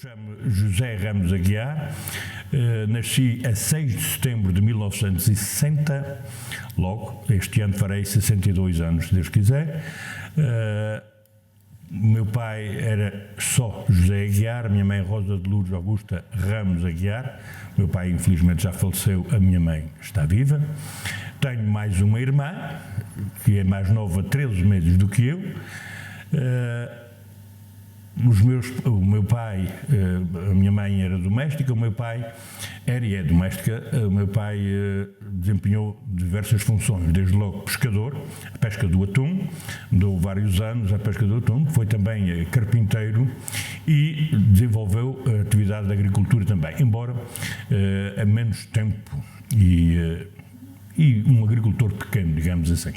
chamo José Ramos Aguiar, nasci a 6 de setembro de 1960, logo, este ano farei 62 anos, se Deus quiser. Meu pai era só José Aguiar, a minha mãe Rosa de Lourdes Augusta Ramos Aguiar. Meu pai infelizmente já faleceu, a minha mãe está viva. Tenho mais uma irmã, que é mais nova 13 meses do que eu. O meu pai, a minha mãe era doméstica, o meu pai era e é doméstica. O meu pai desempenhou diversas funções, desde logo pescador, a pesca do atum, andou vários anos a pesca do atum, foi também carpinteiro e desenvolveu a atividade da agricultura também, embora a menos tempo e um agricultor pequeno, digamos assim.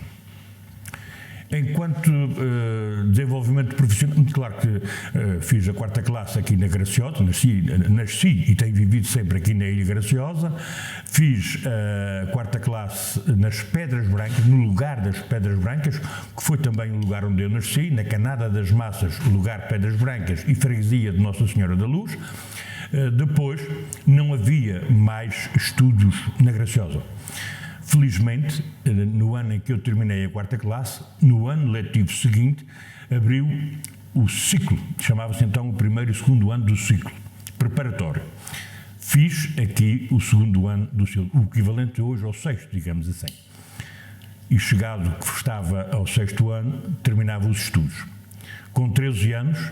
Enquanto desenvolvimento profissional, claro que fiz a 4ª classe aqui na Graciosa, nasci e tenho vivido sempre aqui na Ilha Graciosa. Fiz a 4ª classe nas Pedras Brancas, no lugar das Pedras Brancas, que foi também o lugar onde eu nasci, na Canada das Massas, lugar Pedras Brancas e freguesia de Nossa Senhora da Luz. Depois não havia mais estudos na Graciosa. Felizmente, no ano em que eu terminei a 4ª classe, no ano letivo seguinte, abriu o ciclo, chamava-se então o primeiro e segundo ano do ciclo preparatório. Fiz aqui o segundo ano do ciclo, o equivalente hoje ao 6º, digamos assim. E chegado que estava ao 6º ano, terminava os estudos. Com 13 anos,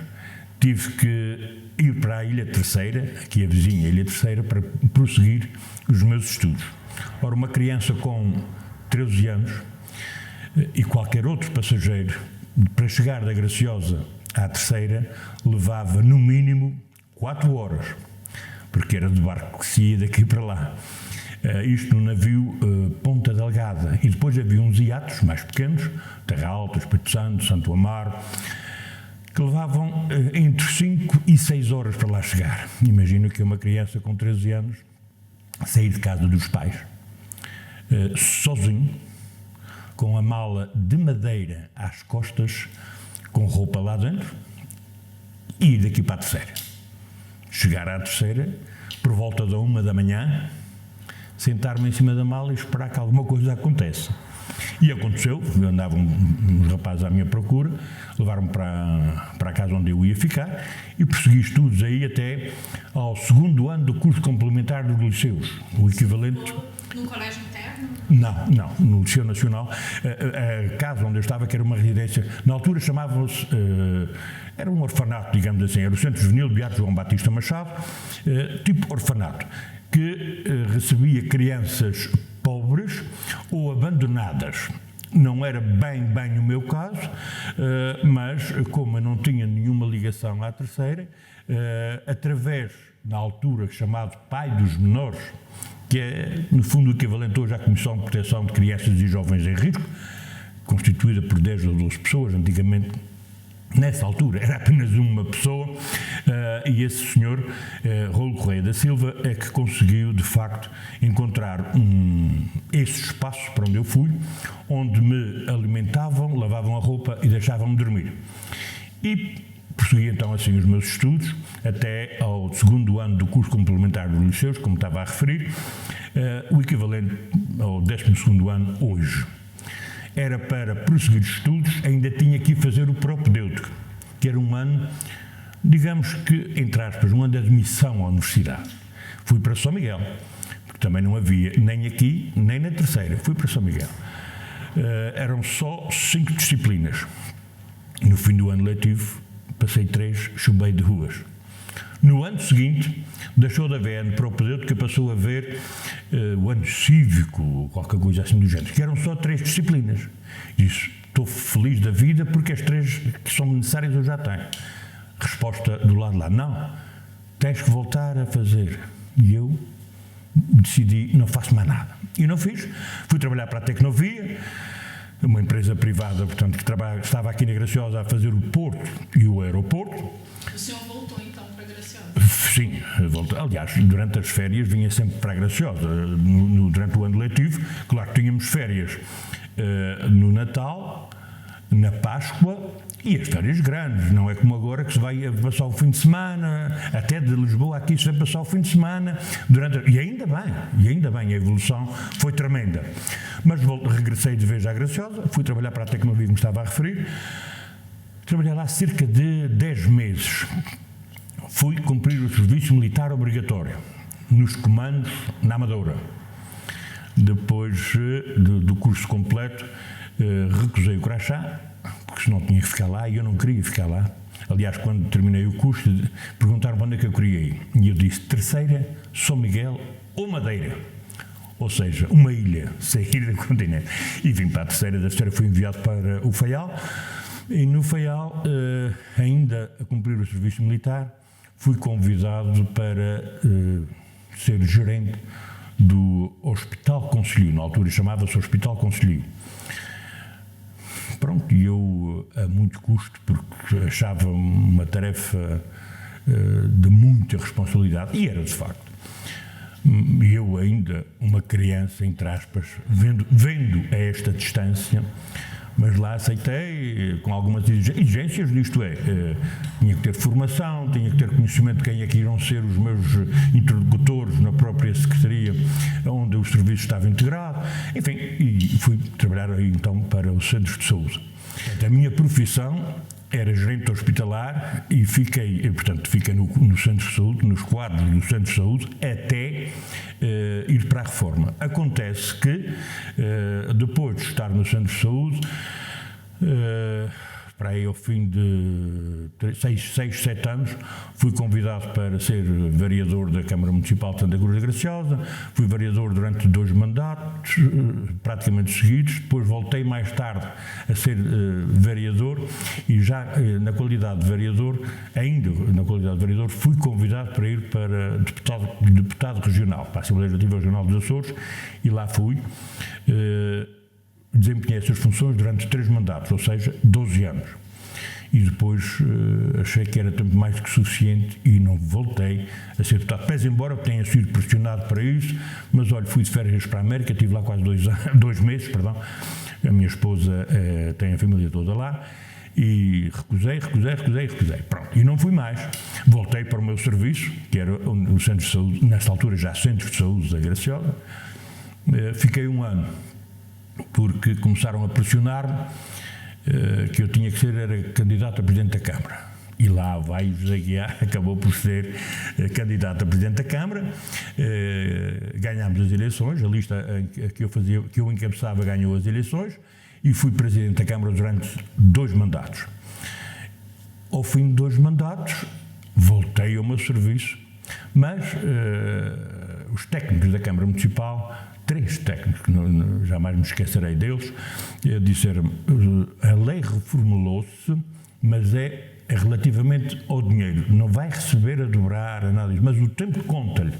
tive que ir para a Ilha Terceira, aqui a vizinha Ilha Terceira, para prosseguir os meus estudos. Ora, uma criança com 13 anos e qualquer outro passageiro, para chegar da Graciosa à Terceira, levava no mínimo 4 horas, porque era de barco que se ia daqui para lá. Isto no navio Ponta Delgada. E depois havia uns iates mais pequenos, Terra Alta, Espírito Santo, Santo Amaro, que levavam entre 5 e 6 horas para lá chegar. Imagino que uma criança com 13 anos sair de casa dos pais, sozinho, com a mala de madeira às costas, com roupa lá dentro, e ir daqui para a Terceira. Chegar à Terceira, por volta da 1 da manhã, sentar-me em cima da mala e esperar que alguma coisa aconteça. E aconteceu, andavam uns rapazes à minha procura, levaram-me para a casa onde eu ia ficar e prossegui estudos aí até ao 2º ano do curso complementar dos liceus, o equivalente... Num colégio interno? Não, no Liceu Nacional. A casa onde eu estava, que era uma residência, na altura chamava-se, era um orfanato, digamos assim, era o Centro Juvenil Beato João Batista Machado, tipo orfanato, que recebia crianças pobres ou abandonadas. Não era bem o meu caso, mas como eu não tinha nenhuma ligação à Terceira, através, na altura, chamado Pai dos Menores, que é, no fundo, o equivalente hoje à Comissão de Proteção de Crianças e Jovens em Risco, constituída por 10 ou 12 pessoas, antigamente, nessa altura, era apenas uma pessoa, e esse senhor, Raul Correia da Silva, é que conseguiu, de facto, encontrar esse espaço para onde eu fui, onde me alimentavam, lavavam a roupa e deixavam-me dormir. E prossegui então assim os meus estudos, até ao 2º ano do curso complementar dos liceus, como estava a referir, o equivalente ao 12º ano hoje. Era para prosseguir os estudos, ainda tinha que ir fazer o propedêutico, que era um ano, digamos que, entre aspas, um ano de admissão à universidade. Fui para São Miguel, porque também não havia nem aqui, nem na Terceira, fui para São Miguel. Eram só 5 disciplinas. No fim do ano letivo, passei 3, chumbei de ruas. No ano seguinte, deixou de haver ano propedêutico e passou a haver o ano cívico, qualquer coisa assim do género, que eram só 3 disciplinas. Disse, estou feliz da vida porque as 3 que são necessárias eu já tenho. Resposta do lado de lá, não, tens que voltar a fazer. E eu decidi, não faço mais nada. E não fiz. Fui trabalhar para a Tecnovia, uma empresa privada, portanto, que estava aqui na Graciosa a fazer o porto e o aeroporto. O senhor voltou então para a Graciosa? Sim, voltou. Aliás, durante as férias vinha sempre para a Graciosa. Durante o ano letivo, claro que tínhamos férias no Natal, na Páscoa e as férias grandes, não é como agora que se vai passar o fim de semana, até de Lisboa aqui se vai passar o fim de semana, e ainda bem, a evolução foi tremenda. Mas regressei de vez à Graciosa, fui trabalhar para a Tecnovia, como estava a referir, trabalhei lá cerca de 10 meses. Fui cumprir o serviço militar obrigatório, nos comandos na Amadora. Depois do curso completo, recusei o crachá, porque senão tinha que ficar lá e eu não queria ficar lá. Aliás, quando terminei o curso, perguntaram onde é que eu queria ir. E eu disse, Terceira, São Miguel ou Madeira. Ou seja, uma ilha, sair do continente. E vim para a Terceira, da Terceira fui enviado para o Faial. E no Faial, ainda a cumprir o serviço militar, fui convidado para ser gerente do Hospital Conselho. Na altura chamava-se Hospital Conselho. Pronto, e eu a muito custo, porque achava uma tarefa de muita responsabilidade, e era de facto. E eu ainda, uma criança, entre aspas, vendo a esta distância, mas lá aceitei com algumas exigências, isto é, tinha que ter formação, tinha que ter conhecimento de quem é que irão ser os meus interlocutores na própria secretaria onde o serviço estava integrado, enfim, e fui trabalhar aí então para os centros de saúde. A minha profissão era gerente hospitalar e fiquei no centro de saúde, nos quadros do centro de saúde, até ir para a reforma. Acontece que, depois de estar no centro de saúde, para aí ao fim de 6, 7 anos, fui convidado para ser vereador da Câmara Municipal de Santa Cruz da Graciosa, fui vereador durante 2 mandatos, praticamente seguidos, depois voltei mais tarde a ser vereador e já na qualidade de vereador, fui convidado para ir para deputado regional, para a Assembleia Legislativa Regional dos Açores, e lá fui. Desempenhei essas funções durante 3 mandatos, ou seja, 12 anos. E depois achei que era tempo mais do que suficiente e não voltei a ser deputado. Pese embora tenha sido pressionado para isso, mas olha, fui de férias para a América, estive lá quase 2 meses, perdão. A minha esposa tem a família toda lá. E recusei. Pronto, e não fui mais. Voltei para o meu serviço, que era o Centro de Saúde, nesta altura já Centro de Saúde da Graciosa. Fiquei 1 ano. Porque começaram a pressionar-me que eu tinha que ser candidato a Presidente da Câmara. E lá vai José Guiar, acabou por ser candidato a Presidente da Câmara. Ganhámos as eleições, a lista que eu encabeçava ganhou as eleições e fui Presidente da Câmara durante 2 mandatos. Ao fim de 2 mandatos, voltei ao meu serviço, mas os técnicos da Câmara Municipal, 3 técnicos, jamais me esquecerei deles, disseram: a lei reformulou-se, mas é relativamente ao dinheiro, não vai receber a dobrar, nada disso, mas o tempo conta-lhe.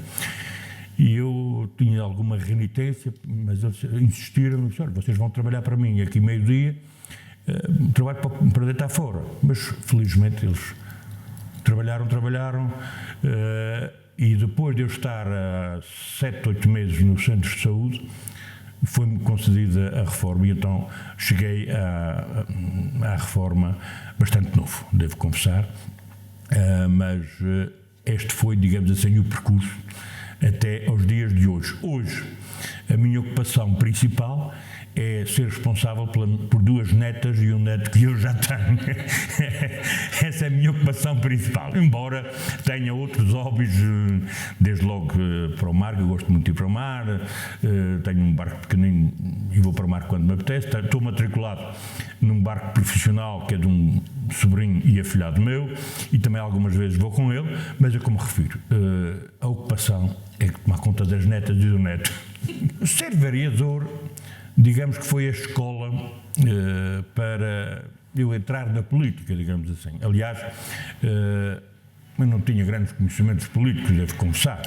E eu tinha alguma renitência, mas eles insistiram, olha, vocês vão trabalhar para mim aqui meio-dia, trabalho para deitar fora. Mas felizmente eles trabalharam, e depois de eu estar 7, 8 meses no centro de saúde, foi-me concedida a reforma, e então cheguei à reforma bastante novo, devo confessar, mas este foi, digamos assim, o percurso até aos dias de hoje. Hoje, a minha ocupação principal é ser responsável por 2 netas e um neto que eu já tenho. Essa é a minha ocupação principal, embora tenha outros hobbies, desde logo para o mar, que eu gosto muito de ir para o mar, tenho um barco pequenino e vou para o mar quando me apetece, estou matriculado num barco profissional que é de um sobrinho e afilhado meu, e também algumas vezes vou com ele, mas é como refiro, a ocupação é tomar conta das netas e do neto. Ser vereador, digamos que foi a escola para eu entrar na política, digamos assim. Aliás, eu não tinha grandes conhecimentos políticos, devo confessar,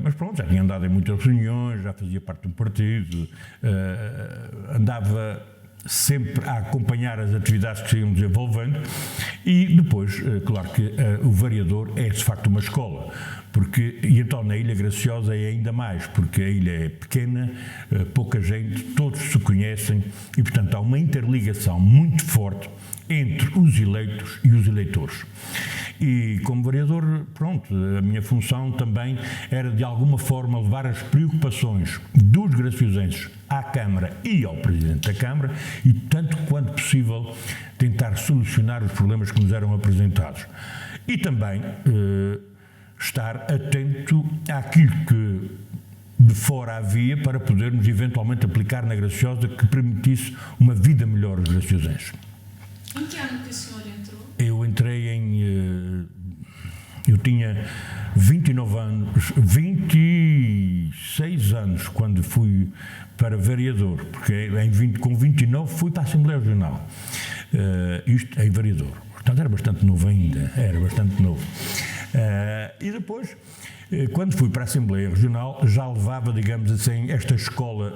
mas pronto, já tinha andado em muitas reuniões, já fazia parte de um partido, andava sempre a acompanhar as atividades que se iam desenvolvendo e depois, claro que o vereador é de facto uma escola, e então na Ilha Graciosa é ainda mais, porque a ilha é pequena, pouca gente, todos se conhecem e portanto há uma interligação muito forte entre os eleitos e os eleitores. E como vereador, pronto, a minha função também era de alguma forma levar as preocupações dos graciosenses à Câmara e ao Presidente da Câmara e tanto quanto possível tentar solucionar os problemas que nos eram apresentados. E também estar atento àquilo que de fora havia para podermos eventualmente aplicar na Graciosa que permitisse uma vida melhor aos graciosenses. Em que ano que o senhor entrou? Eu entrei eu tinha 29 anos, 26 anos quando fui para vereador, porque com 29 fui para a Assembleia Regional, isto em vereador, portanto era bastante novo ainda, e depois, quando fui para a Assembleia Regional, já levava, digamos assim, esta escola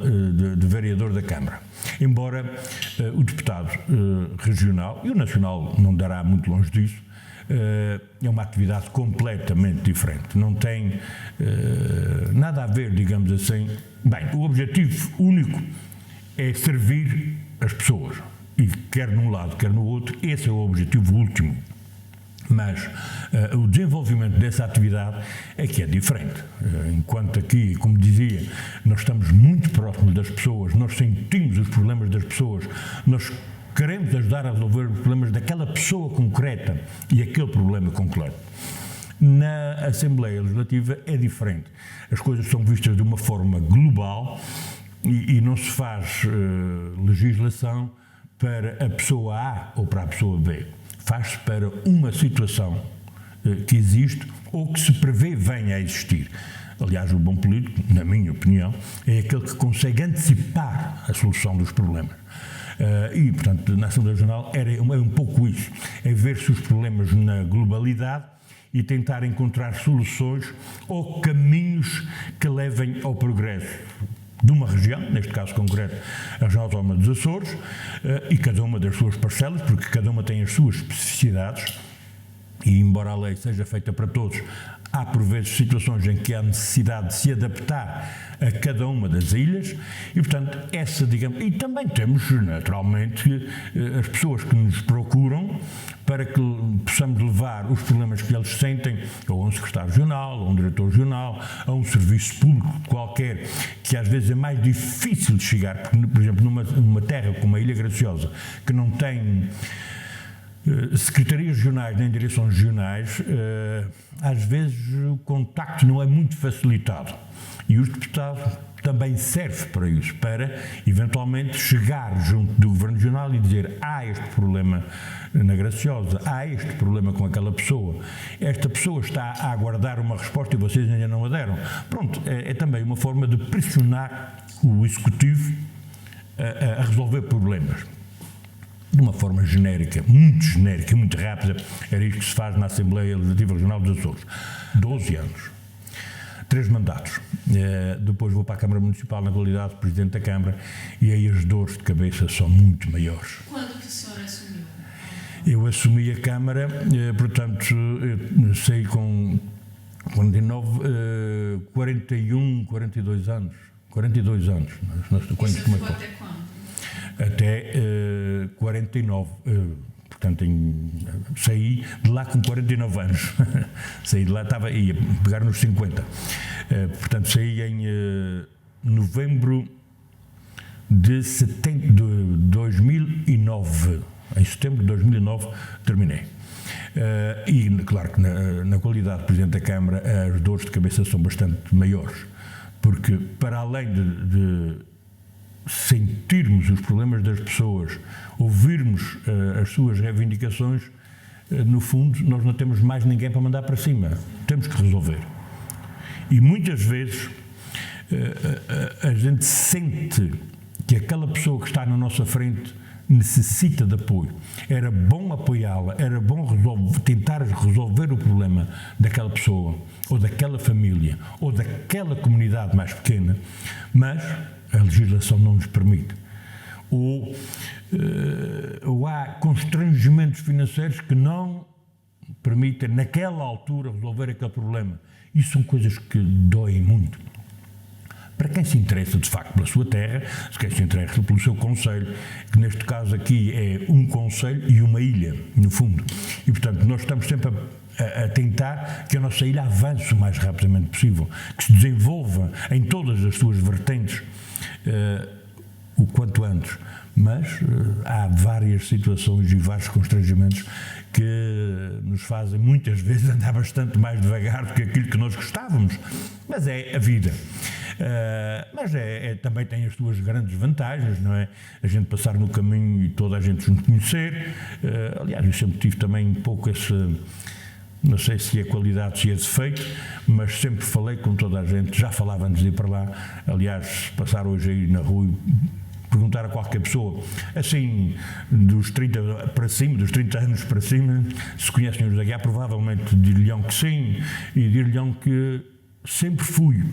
de vereador da Câmara. Embora o deputado regional, e o nacional não dará muito longe disso, é uma atividade completamente diferente. Não tem nada a ver, digamos assim. Bem, o objetivo único é servir as pessoas. E quer num lado, quer no outro, esse é o objetivo último. Mas o desenvolvimento dessa atividade é que é diferente. Enquanto aqui, como dizia, nós estamos muito próximos das pessoas, nós sentimos os problemas das pessoas, nós queremos ajudar a resolver os problemas daquela pessoa concreta e aquele problema concreto. Na Assembleia Legislativa é diferente. As coisas são vistas de uma forma global e não se faz legislação para a pessoa A ou para a pessoa B. Faz-se para uma situação que existe ou que se prevê venha a existir. Aliás, o bom político, na minha opinião, é aquele que consegue antecipar a solução dos problemas. E, portanto, na Assembleia Regional é um pouco isso, é ver-se os problemas na globalidade e tentar encontrar soluções ou caminhos que levem ao progresso de uma região, neste caso concreto, a região autónoma dos Açores, e cada uma das suas parcelas, porque cada uma tem as suas especificidades, e embora a lei seja feita para todos, há por vezes situações em que há necessidade de se adaptar a cada uma das ilhas, e portanto e também temos naturalmente as pessoas que nos procuram para que possamos levar os problemas que eles sentem ou a um secretário regional, ou a um diretor regional, a um serviço público qualquer, que às vezes é mais difícil de chegar, porque, por exemplo, numa terra como a Ilha Graciosa, que não tem secretarias regionais nem direções regionais, às vezes o contacto não é muito facilitado e os deputados também serve para isso, para eventualmente chegar junto do Governo Regional e dizer há este problema na Graciosa, há este problema com aquela pessoa, esta pessoa está a aguardar uma resposta e vocês ainda não a deram. Pronto, é também uma forma de pressionar o Executivo a resolver problemas. De uma forma genérica, muito rápida, era isto que se faz na Assembleia Legislativa Regional dos Açores. 12 anos. 3 mandatos. Depois vou para a Câmara Municipal na qualidade de Presidente da Câmara e aí as dores de cabeça são muito maiores. Quando que o senhor assumiu? Eu assumi a Câmara, portanto, saí com 42 anos. 42 anos. Isso ficou até quando? Até 49, portanto saí de lá com 49 anos, saí de lá, ia pegar nos 50, portanto saí em novembro de 2009, em setembro de 2009 terminei. E claro que na qualidade de Presidente da Câmara as dores de cabeça são bastante maiores, porque para além de sentirmos os problemas das pessoas, ouvirmos as suas reivindicações, no fundo nós não temos mais ninguém para mandar para cima, temos que resolver. E muitas vezes a gente sente que aquela pessoa que está na nossa frente necessita de apoio. Era bom apoiá-la, era bom tentar resolver o problema daquela pessoa, ou daquela família, ou daquela comunidade mais pequena, mas a legislação não nos permite. ou há constrangimentos financeiros que não permitem, naquela altura, resolver aquele problema. Isso são coisas que doem muito. Para quem se interessa, de facto, pela sua terra, se quem se interessa pelo seu concelho, que neste caso aqui é um concelho e uma ilha, no fundo. E, portanto, nós estamos sempre a tentar que a nossa ilha avance o mais rapidamente possível, que se desenvolva em todas as suas vertentes o quanto antes. Mas há várias situações e vários constrangimentos que nos fazem muitas vezes andar bastante mais devagar do que aquilo que nós gostávamos. Mas é a vida. Mas também tem as suas grandes vantagens, não é? A gente passar no caminho e toda a gente nos conhecer. Aliás, eu sempre tive também um pouco esse... Não sei se é qualidade, se é defeito, mas sempre falei com toda a gente, já falava antes de ir para lá. Aliás, passar hoje aí na rua e perguntar a qualquer pessoa, assim, dos 30 para cima, dos 30 anos para cima, se conhecem os Aguiar, provavelmente dir-lhe-ão que sim, e dir-lhe-ão que sempre fui,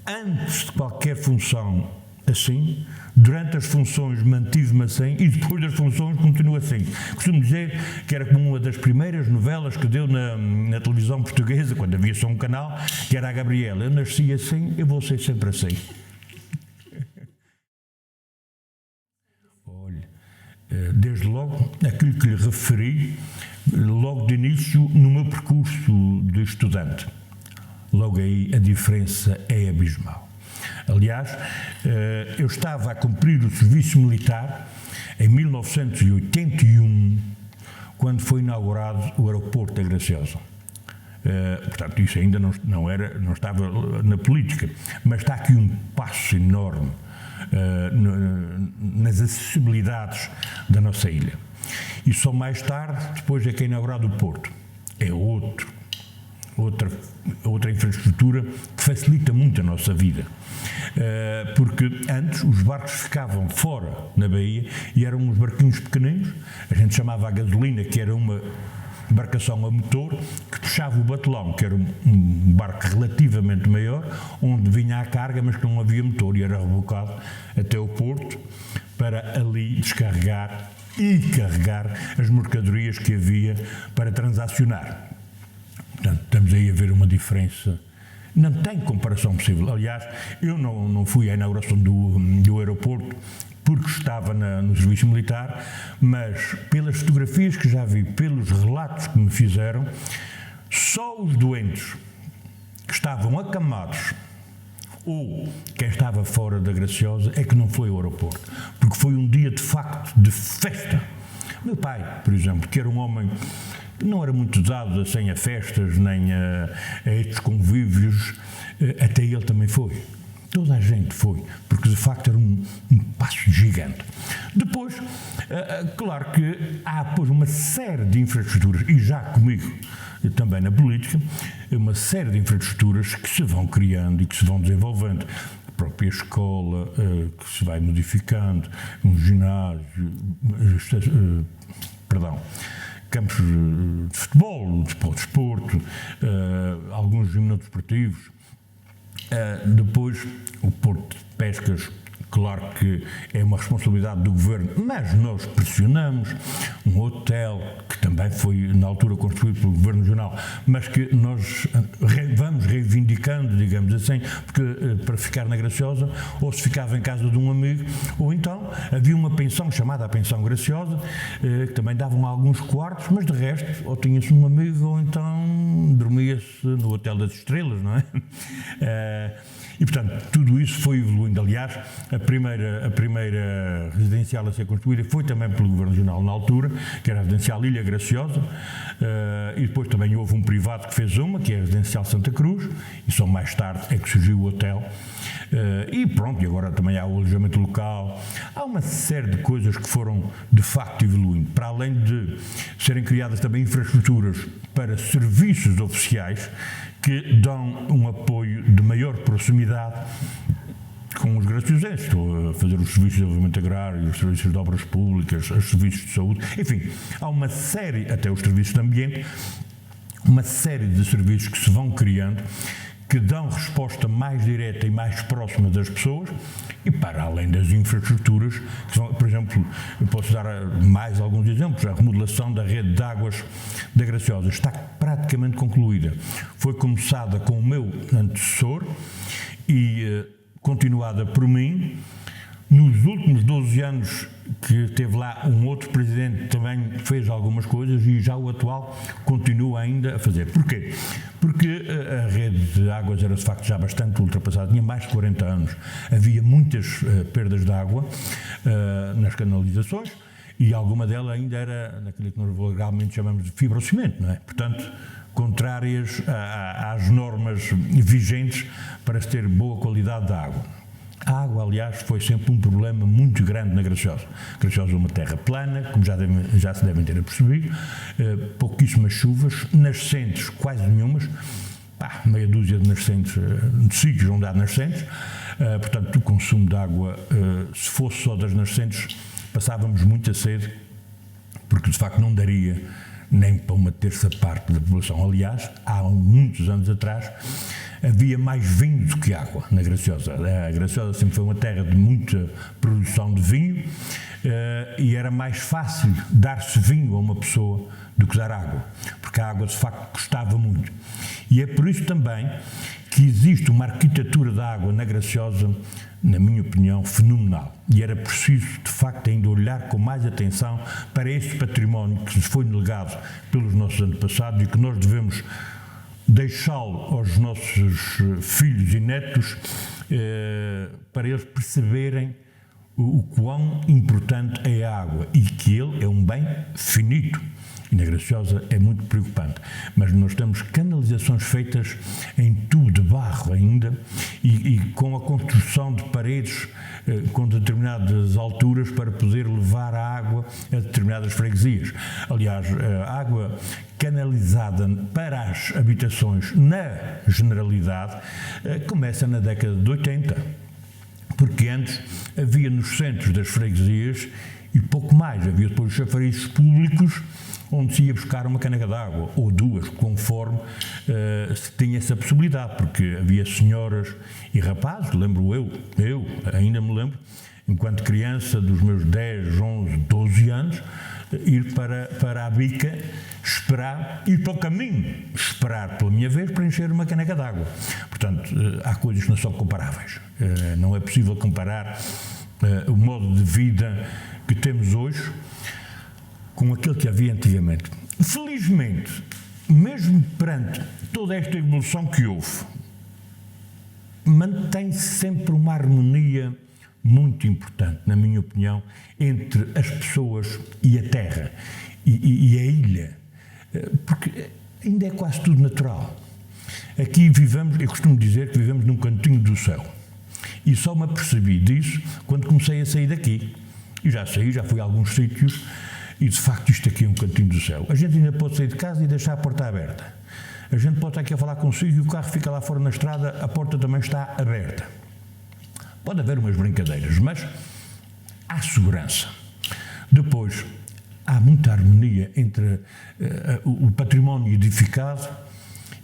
antes de qualquer função, assim, durante as funções mantive-me assim e depois das funções continuo assim. Costumo dizer que era como uma das primeiras novelas que deu na televisão portuguesa, quando havia só um canal, que era a Gabriela. Eu nasci assim, eu vou ser sempre assim. Olha, desde logo, aquilo que lhe referi, logo de início, no meu percurso de estudante. Logo aí a diferença é abismal. Aliás, eu estava a cumprir o serviço militar em 1981, quando foi inaugurado o aeroporto da Graciosa. Portanto, isso ainda não estava na política, mas está aqui um passo enorme nas acessibilidades da nossa ilha. E só mais tarde, depois é que é inaugurado o Porto. É outra infraestrutura que facilita muito a nossa vida. Porque antes os barcos ficavam fora na baía e eram uns barquinhos pequeninos, a gente chamava a gasolina, que era uma embarcação a motor, que puxava o batelão, que era um barco relativamente maior, onde vinha a carga, mas que não havia motor, e era rebocado até o porto para ali descarregar e carregar as mercadorias que havia para transacionar. Portanto, estamos aí a ver uma diferença. Não tem comparação possível. Aliás, eu não fui à inauguração do aeroporto porque estava no serviço militar, mas pelas fotografias que já vi, pelos relatos que me fizeram, só os doentes que estavam acamados ou quem estava fora da Graciosa é que não foi ao aeroporto, porque foi um dia de facto de festa. Meu pai, por exemplo, que era um homem que não era muito dado assim a festas nem a estes convívios, até ele também foi. Toda a gente foi, porque de facto era um passo gigante. Depois, claro que há depois uma série de infraestruturas, e já comigo também na política, uma série de infraestruturas que se vão criando e que se vão desenvolvendo. A própria escola que se vai modificando, um ginásio, campos de futebol, de desporto, alguns ginásios desportivos. Depois, o Porto de Pescas, claro que é uma responsabilidade do Governo, mas nós pressionamos. Um hotel que também foi, na altura, construído pelo Governo Regional, mas que nós vamos reivindicando, digamos assim, porque para ficar na Graciosa, ou se ficava em casa de um amigo, ou então havia uma pensão chamada a Pensão Graciosa, que também davam alguns quartos, mas de resto, ou tinha-se um amigo, ou então dormia-se no Hotel das Estrelas, não é? E, portanto, tudo isso foi evoluindo. Aliás, a primeira residencial a ser construída foi também pelo Governo Regional na altura, que era a Residencial Ilha Graciosa, e depois também houve um privado que fez uma, que é a Residencial Santa Cruz, e só mais tarde é que surgiu o hotel. E pronto, e agora também há o alojamento local. Há uma série de coisas que foram, de facto, evoluindo. Para além de serem criadas também infraestruturas para serviços oficiais, que dão um apoio de maior proximidade com os graciosenses. Estou a fazer os serviços de desenvolvimento agrário, os serviços de obras públicas, os serviços de saúde, enfim, há uma série, até os serviços de ambiente, uma série de serviços que se vão criando que dão resposta mais direta e mais próxima das pessoas, e para além das infraestruturas, que são, por exemplo, eu posso dar mais alguns exemplos. A remodelação da rede de águas da Graciosa está praticamente concluída. Foi começada com o meu antecessor e continuada por mim. Nos últimos 12 anos que teve lá um outro presidente também fez algumas coisas e já o atual continua ainda a fazer. Porquê? Porque a rede de águas era de facto já bastante ultrapassada, tinha mais de 40 anos, havia muitas perdas de água nas canalizações e alguma dela ainda era naquilo que nós vulgarmente chamamos de fibrocimento, não é? Portanto, contrárias às normas vigentes para se ter boa qualidade de água. A água, aliás, foi sempre um problema muito grande na Graciosa. A Graciosa é uma terra plana, como já se devem ter apercebido, pouquíssimas chuvas, nascentes quase nenhumas, meia dúzia de nascentes, de sítios onde há nascentes, portanto o consumo de água, se fosse só das nascentes, passávamos muita sede, porque de facto não daria nem para uma terça parte da população. Aliás, há muitos anos atrás, havia mais vinho do que água na Graciosa. A Graciosa sempre foi uma terra de muita produção de vinho e era mais fácil dar-se vinho a uma pessoa do que dar água, porque a água de facto custava muito. E é por isso também que existe uma arquitetura da água na Graciosa, na minha opinião, fenomenal. E era preciso, de facto, ainda olhar com mais atenção para esse património que nos foi negado pelos nossos antepassados e que nós devemos deixá-lo aos nossos filhos e netos para eles perceberem o quão importante é a água e que ele é um bem finito. E na Graciosa é muito preocupante. Mas nós temos canalizações feitas em tubo de barro ainda e com a construção de paredes com determinadas alturas para poder levar a água a determinadas freguesias. Aliás, a água canalizada para as habitações, na generalidade, começa na década de 80. Porque antes havia nos centros das freguesias e pouco mais. Havia depois os chafarizes públicos onde se ia buscar uma caneca de água, ou duas, conforme se tinha essa possibilidade, porque havia senhoras e rapazes, lembro eu ainda me lembro, enquanto criança dos meus 10, 11, 12 anos, ir para a bica, esperar, ir para o caminho, esperar pela minha vez para encher uma caneca de água. Portanto, há coisas que não são comparáveis. Não é possível comparar o modo de vida que temos hoje com aquele que havia antigamente. Felizmente, mesmo perante toda esta evolução que houve, mantém-se sempre uma harmonia muito importante, na minha opinião, entre as pessoas e a terra e a ilha, porque ainda é quase tudo natural. Aqui vivemos, eu costumo dizer que vivemos num cantinho do céu, e só me apercebi disso quando comecei a sair daqui. E já fui a alguns sítios, e de facto isto aqui é um cantinho do céu. A gente ainda pode sair de casa e deixar a porta aberta. A gente pode estar aqui a falar consigo e o carro fica lá fora na estrada, a porta também está aberta. Pode haver umas brincadeiras, mas há segurança. Depois, há muita harmonia entre o património edificado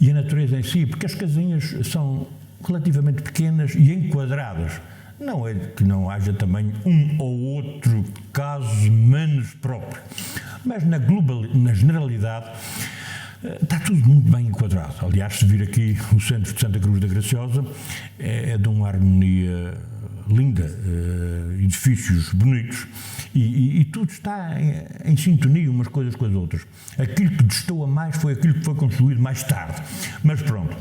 e a natureza em si, porque as casinhas são relativamente pequenas e enquadradas. Não é que não haja também um ou outro caso menos próprio, mas na generalidade está tudo muito bem enquadrado. Aliás, se vir aqui o centro de Santa Cruz da Graciosa, é de uma harmonia linda, edifícios bonitos e tudo está em sintonia umas coisas com as outras. Aquilo que destoa mais foi aquilo que foi construído mais tarde, mas pronto,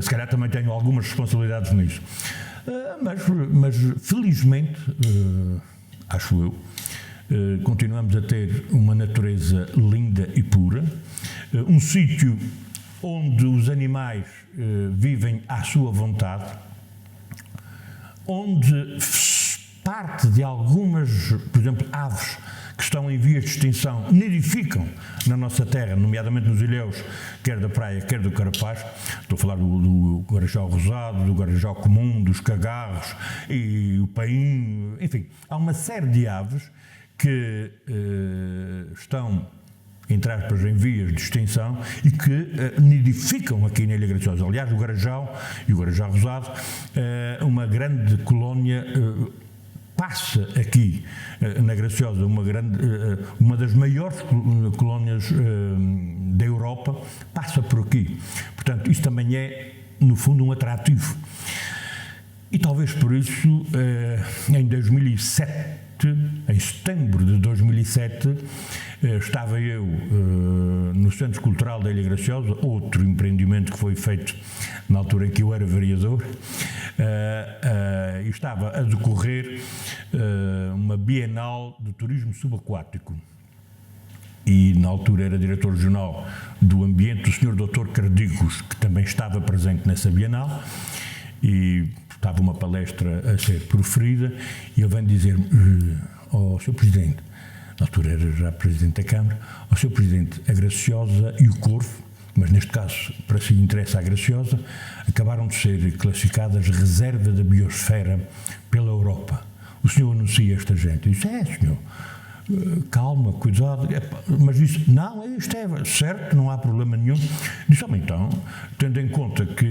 se calhar também tenho algumas responsabilidades nisso. Mas felizmente, acho eu, continuamos a ter uma natureza linda e pura, um sítio onde os animais vivem à sua vontade, onde parte de algumas, por exemplo, aves que estão em vias de extinção nidificam na nossa terra, nomeadamente nos ilhéus, quer da praia, quer do carapaz. Estou a falar do garajal rosado, do garajal comum, dos cagarros e o painho, enfim, há uma série de aves que estão entre aspas, em vias de extinção e que nidificam aqui na Ilha Graciosa. Aliás, o Garajal e o Garajal Rosado, uma grande colónia passa aqui na Graciosa, uma das maiores colónias da Europa, passa por aqui. Portanto, isso também é, no fundo, um atrativo. E talvez por isso, em 2007, em setembro de 2007, estava eu no Centro Cultural da Ilha Graciosa, outro empreendimento que foi feito na altura em que eu era vereador, e estava a decorrer uma Bienal de Turismo Subaquático. E na altura era diretor regional do Ambiente o Sr. Dr. Cardigos, que também estava presente nessa Bienal, e estava uma palestra a ser proferida, e ele vem dizer-me, Sr. Presidente, na altura era já Presidente da Câmara, Sr. Presidente, a Graciosa e o Corvo, mas neste caso, para si interessa a Graciosa, acabaram de ser classificadas reserva da biosfera pela Europa. O senhor anuncia esta gente? Eu disse, senhor. Calma, cuidado, mas disse, não, isto é certo, não há problema nenhum. Disse, então, tendo em conta que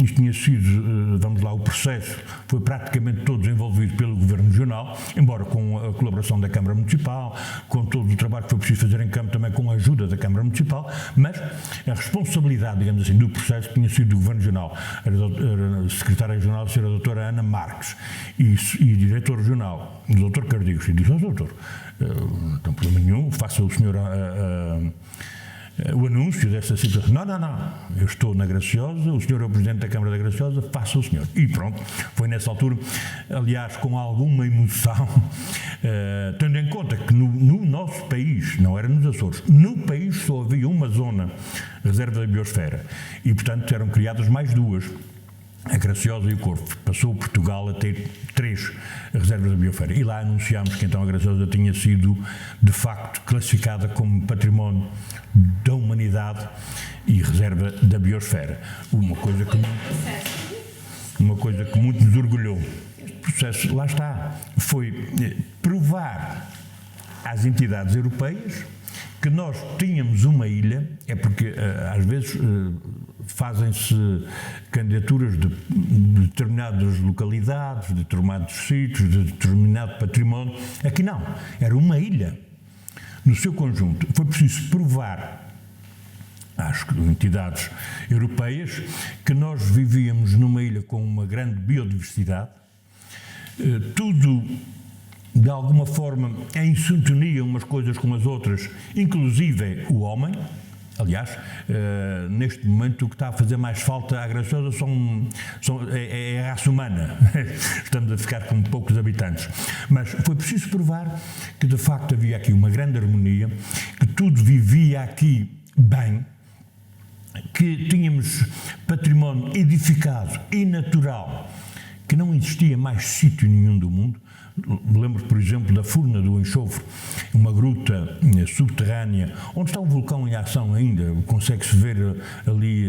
isto tinha sido, vamos lá, o processo foi praticamente todo desenvolvido pelo Governo Regional, embora com a colaboração da Câmara Municipal, com todo o trabalho que foi preciso fazer em campo também com a ajuda da Câmara Municipal, mas a responsabilidade, digamos assim, do processo tinha sido do Governo Regional. Era a Secretária Regional, a Sra. Doutora Ana Marques, e Diretor Regional, o Dr. Cardigos, e disse, doutor, não tem problema nenhum, faça o senhor o anúncio dessa situação. Não, eu estou na Graciosa, o senhor é o Presidente da Câmara da Graciosa, faça o senhor. E pronto, foi nessa altura, aliás, com alguma emoção, tendo em conta que no nosso país, não era nos Açores, no país só havia uma zona reserva da biosfera e, portanto, eram criadas mais duas. A Graciosa e o Corvo. Passou Portugal a ter 3 reservas da biosfera. E lá anunciámos que então a Graciosa tinha sido, de facto, classificada como património da humanidade e reserva da biosfera. Uma coisa que muito nos orgulhou. Este processo, lá está, foi provar às entidades europeias que nós tínhamos uma ilha, é porque às vezes fazem-se candidaturas de determinadas localidades, de determinados sítios, de determinado património. Aqui não, era uma ilha no seu conjunto. Foi preciso provar às entidades europeias que nós vivíamos numa ilha com uma grande biodiversidade, tudo de alguma forma em sintonia umas coisas com as outras, inclusive o homem. Aliás, neste momento o que está a fazer mais falta à Graciosa é a raça humana. Estamos a ficar com poucos habitantes. Mas foi preciso provar que de facto havia aqui uma grande harmonia, que tudo vivia aqui bem, que tínhamos património edificado e natural, que não existia mais sítio nenhum do mundo. Me lembro, por exemplo, da Furna do Enxofre, uma gruta subterrânea, onde está um vulcão em ação ainda, consegue-se ver ali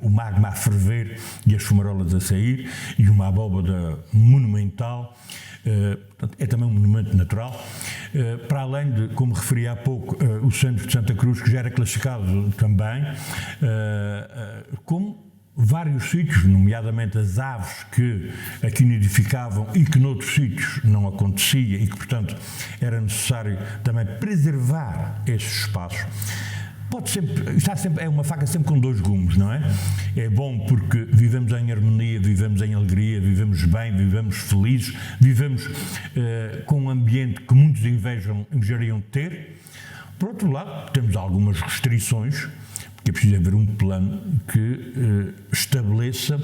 o magma a ferver e as fumarolas a sair, e uma abóbada monumental, é também um monumento natural, para além de, como referi há pouco, o centro de Santa Cruz, que já era classificado também como vários sítios, nomeadamente as aves que aqui nidificavam e que noutros sítios não acontecia e que, portanto, era necessário também preservar esses espaços. É uma faca sempre com 2 gumes, não é? É bom porque vivemos em harmonia, vivemos em alegria, vivemos bem, vivemos felizes, vivemos com um ambiente que muitos invejariam ter. Por outro lado, temos algumas restrições, que é preciso haver um plano que estabeleça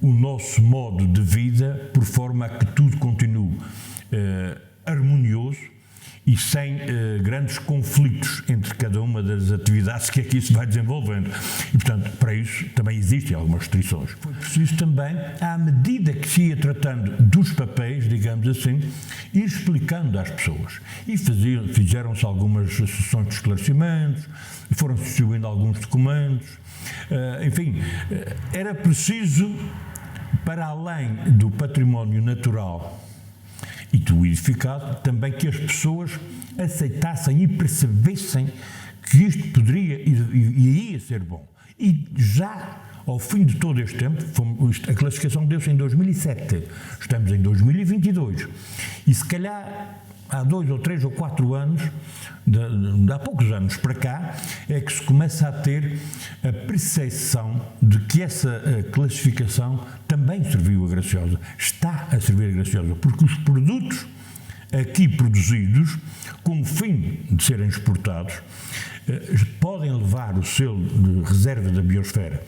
o nosso modo de vida por forma a que tudo continue harmonioso e sem grandes conflitos entre cada uma das atividades que aqui se vai desenvolvendo. E, portanto, para isso também existem algumas restrições. Foi preciso também, à medida que se ia tratando dos papéis, digamos assim, ir explicando às pessoas. E fizeram-se algumas sessões de esclarecimentos, foram distribuindo alguns documentos, enfim, era preciso, para além do património natural e do edificado, também que as pessoas aceitassem e percebessem que isto poderia e ia ser bom. E já ao fim de todo este tempo, a classificação deu-se em 2007, estamos em 2022, e se calhar há 2 ou 3 ou 4 anos, há poucos anos para cá, é que se começa a ter a percepção de que essa classificação também serviu a Graciosa, está a servir a Graciosa, porque os produtos aqui produzidos, com o fim de serem exportados, podem levar o selo de reserva da biosfera.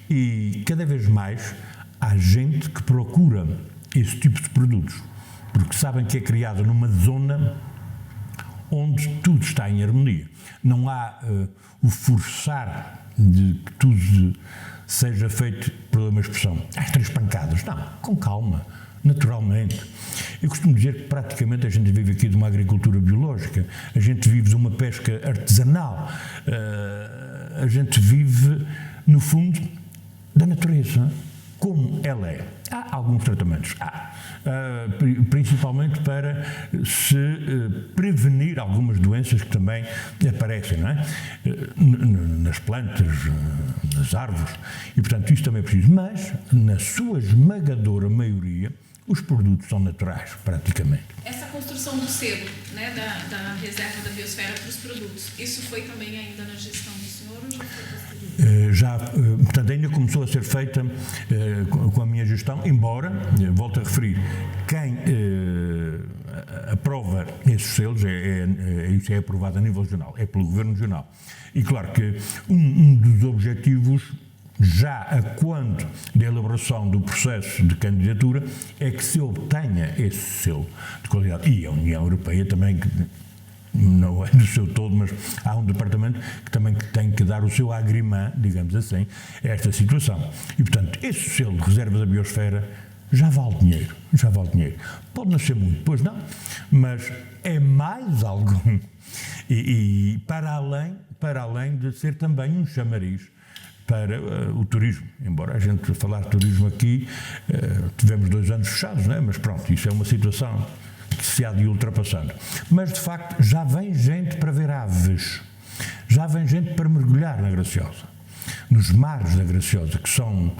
E cada vez mais há gente que procura esse tipo de produtos, porque sabem que é criado numa zona onde tudo está em harmonia. Não há o forçar de que tudo seja feito, pela uma expressão, às 3 pancadas. Não, com calma, naturalmente. Eu costumo dizer que praticamente a gente vive aqui de uma agricultura biológica, a gente vive de uma pesca artesanal, a gente vive, no fundo, da natureza, como ela é. Há alguns tratamentos, principalmente para se prevenir algumas doenças que também aparecem, não é? Nas plantas, nas árvores, e portanto isto também é preciso, mas na sua esmagadora maioria os produtos são naturais, praticamente. Essa construção do selo, né, da reserva da biosfera para os produtos, isso foi também ainda na gestão do senhor ou já foi posterior? Portanto, ainda começou a ser feita com a minha gestão, embora, volto a referir, quem aprova esses selos, isso é aprovado a nível regional, é pelo Governo Regional. E claro que um dos objetivos, já a quando da elaboração do processo de candidatura, é que se obtenha esse selo de qualidade. E a União Europeia também, não é do seu todo, mas há um departamento que também tem que dar o seu agrimã, digamos assim, a esta situação. E, portanto, esse selo de reserva da biosfera já vale dinheiro, Pode não ser muito, pois não, mas é mais algum. E para além de ser também um chamariz para o turismo, embora a gente falar de turismo aqui, tivemos 2 anos fechados, não é? Mas pronto, isso é uma situação que se há de ir ultrapassando. Mas de facto já vem gente para ver aves, já vem gente para mergulhar na Graciosa, nos mares da Graciosa, que são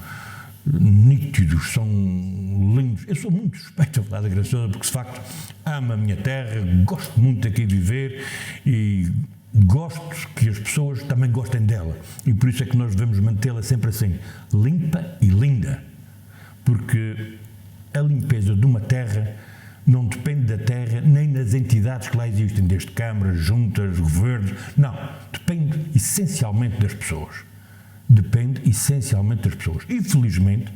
nítidos, são lindos. Eu sou muito suspeito a falar da Graciosa porque de facto amo a minha terra, gosto muito aqui de viver e gosto que as pessoas também gostem dela, e por isso é que nós devemos mantê-la sempre assim, limpa e linda, porque a limpeza de uma terra não depende da terra nem das entidades que lá existem, desde câmaras, juntas, governos, não, depende essencialmente das pessoas. E felizmente,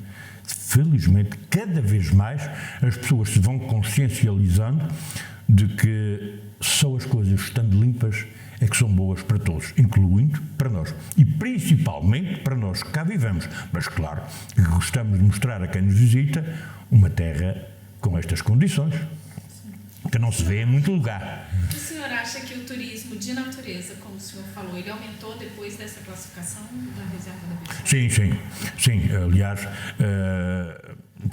cada vez mais as pessoas se vão consciencializando de que só as coisas estando limpas é que são boas para todos, incluindo para nós. E principalmente para nós que cá vivemos. Mas claro, que gostamos de mostrar a quem nos visita uma terra com estas condições, que não se vê em muito lugar. O senhor acha que o turismo de natureza, como o senhor falou, ele aumentou depois dessa classificação da reserva da biosfera? Sim. Aliás,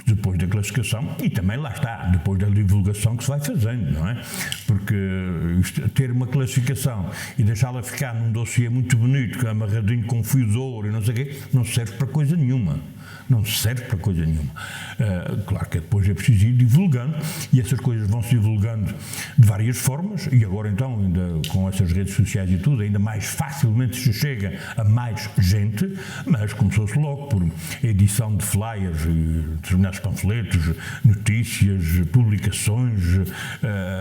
depois da classificação, e também lá está, depois da divulgação que se vai fazendo, não é? Porque ter uma classificação e deixá-la ficar num dossiê muito bonito, amarradinho com fio de ouro e não sei o quê, não serve para coisa nenhuma. Claro que depois é preciso ir divulgando, e essas coisas vão se divulgando de várias formas, e agora então, ainda com essas redes sociais e tudo, ainda mais facilmente se chega a mais gente, mas começou-se logo por edição de flyers, determinados panfletos, notícias, publicações,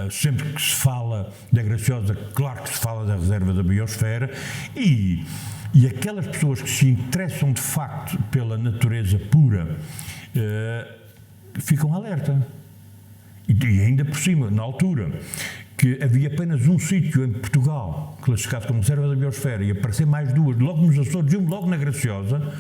sempre que se fala da Graciosa, claro que se fala da reserva da biosfera, e aquelas pessoas que se interessam de facto pela natureza pura ficam alerta. E ainda por cima, na altura, que havia apenas um sítio em Portugal classificado como reserva da biosfera e aparecer mais 2, logo nos Açores, logo na Graciosa,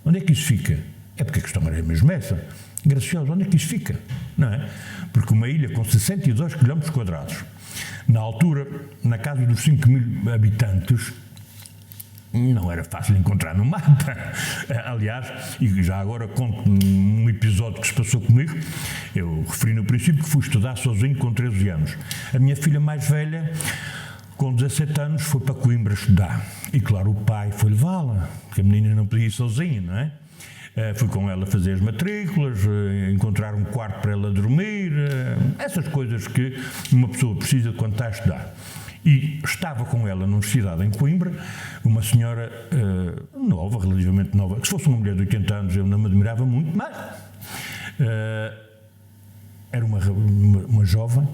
onde é que isso fica? É porque a questão era mesmo essa. Graciosa, onde é que isso fica? Não é? Porque uma ilha com 62 km², na altura, na casa dos 5.000 habitantes, não era fácil encontrar no mapa. Aliás, e já agora conto um episódio que se passou comigo. Eu referi no princípio que fui estudar sozinho com 13 anos. A minha filha mais velha Com 17 anos foi para Coimbra estudar. E claro, o pai foi levá-la, porque a menina não podia ir sozinha, não é? Fui com ela fazer as matrículas, encontrar um quarto para ela dormir, essas coisas que uma pessoa precisa quando está a estudar. E estava com ela numa cidade em Coimbra, uma senhora nova, relativamente nova, que se fosse uma mulher de 80 anos eu não me admirava muito, mas era uma jovem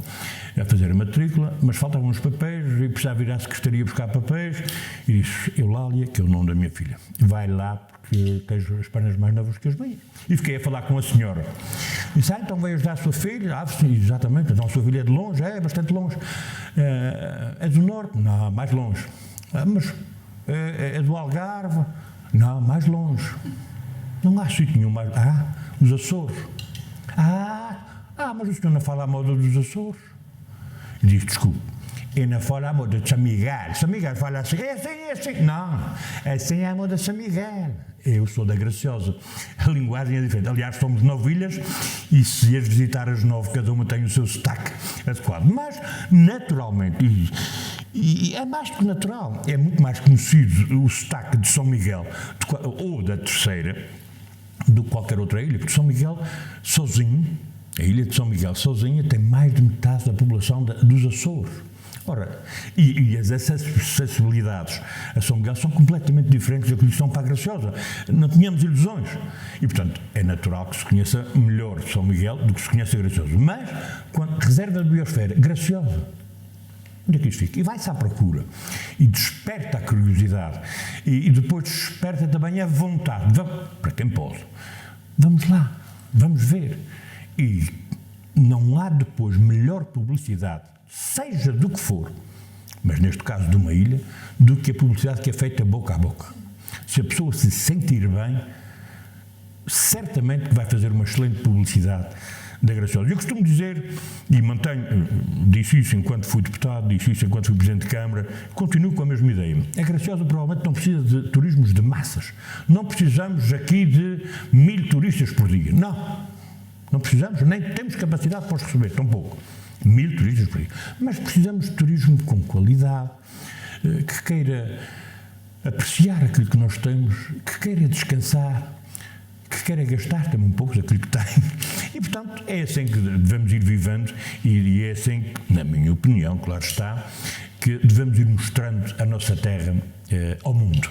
a fazer a matrícula, mas faltavam uns papéis e precisava ir à secretaria buscar papéis e disse, Eulália, que é o nome da minha filha, vai lá porque tens as pernas mais novas que as minhas. E fiquei a falar com a senhora. Disse, então veio ajudar a sua filha? Sim, exatamente, então a sua filha é de longe? É bastante longe. É do norte? Não, mais longe. Mas é do Algarve? Não, mais longe. Não há sítio nenhum mais... os Açores. Mas o senhor não fala a moda dos Açores? E disse, desculpe, eu não falo a moda de São Miguel. São Miguel fala assim, é assim. Não, assim é a moda de São Miguel. Eu sou da Graciosa. A linguagem é diferente. Aliás, somos 9 ilhas e se as visitar as 9, cada uma tem o seu sotaque adequado. Mas, naturalmente, e é mais que natural, é muito mais conhecido o sotaque de São Miguel ou da Terceira do que qualquer outra ilha, porque São Miguel sozinho, a ilha de São Miguel sozinha tem mais de metade da população dos Açores. Ora, e as acessibilidades a São Miguel são completamente diferentes da que são para a Graciosa. Não tínhamos ilusões. E, portanto, é natural que se conheça melhor São Miguel do que se conhece a Graciosa. Mas, quando reserva de biosfera, Graciosa, onde é que isto fica? E vai-se à procura. E desperta a curiosidade. E depois desperta também a vontade. Para quem pode. Vamos lá. Vamos ver. E não há depois melhor publicidade, seja do que for, mas neste caso de uma ilha, do que a publicidade que é feita boca a boca. Se a pessoa se sentir bem, certamente vai fazer uma excelente publicidade da Graciosa. Eu costumo dizer, e mantenho, disse isso enquanto fui deputado, disse isso enquanto fui Presidente de Câmara, continuo com a mesma ideia. A Graciosa provavelmente não precisa de turismos de massas. Não precisamos aqui de 1000 turistas por dia. Não precisamos, nem temos capacidade para os receber, tão pouco. 1000 turistas por dia. Mas precisamos de turismo com qualidade, que queira apreciar aquilo que nós temos, que queira descansar, que queira gastar também um pouco daquilo que tem. E, portanto, é assim que devemos ir vivendo e é assim que, na minha opinião, claro está, que devemos ir mostrando a nossa terra ao mundo.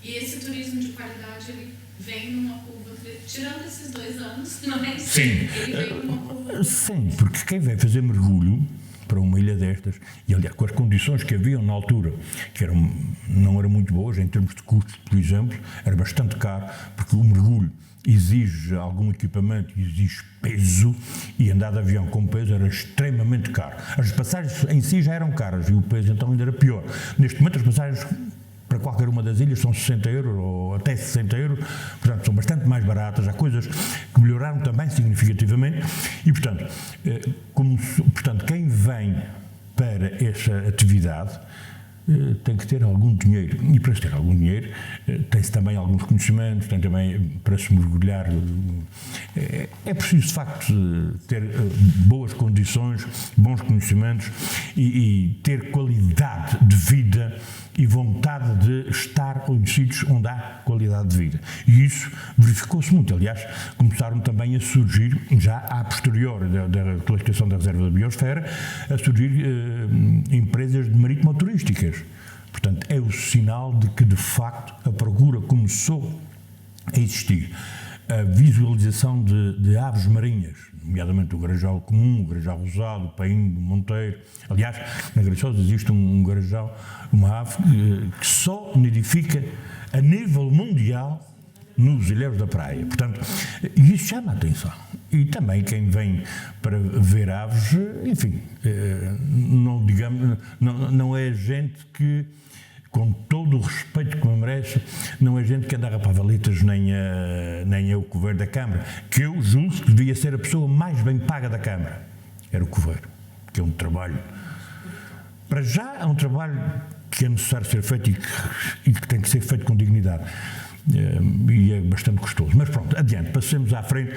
E esse turismo de qualidade, ele vem numa curva, tirando esses 2 anos, não é? Sim. Ele vem numa curva. Sim, porque quem vem fazer mergulho para uma ilha destas, e aliás com as condições que haviam na altura, que não eram muito boas em termos de custos, por exemplo, era bastante caro, porque o mergulho exige algum equipamento, exige peso, e andar de avião com peso era extremamente caro. As passagens em si já eram caras, e o peso então ainda era pior. Neste momento as passagens para qualquer uma das ilhas são 60 euros ou até 60 euros, portanto são bastante mais baratas, há coisas que melhoraram também significativamente e portanto quem vem para essa atividade tem que ter algum dinheiro e para se ter algum dinheiro tem-se também alguns conhecimentos, tem também para se mergulhar, é preciso de facto ter boas condições, bons conhecimentos e ter qualidade de vida e vontade de estar em sítios onde há qualidade de vida. E isso verificou-se muito. Aliás, começaram também a surgir, já a posterior da classificação da reserva da biosfera, a surgir empresas de marítimo-turísticas. Portanto, é o sinal de que, de facto, a procura começou a existir. A visualização de aves marinhas, nomeadamente o garajal comum, o garajal rosado, o painho, o monteiro. Aliás, na Graciosa existe um garajal, uma ave que só nidifica a nível mundial nos ilhéus da praia. Portanto, isso chama a atenção. E também quem vem para ver aves, enfim, não é gente que, com todo o respeito que me merece, não é gente que anda a rapar valetas nem é o coveiro da Câmara, que eu julgo que devia ser a pessoa mais bem paga da Câmara. Era o coveiro, que é um trabalho, para já é um trabalho que é necessário ser feito e que tem que ser feito com dignidade. e é bastante custoso. Mas pronto, adiante, passemos à frente.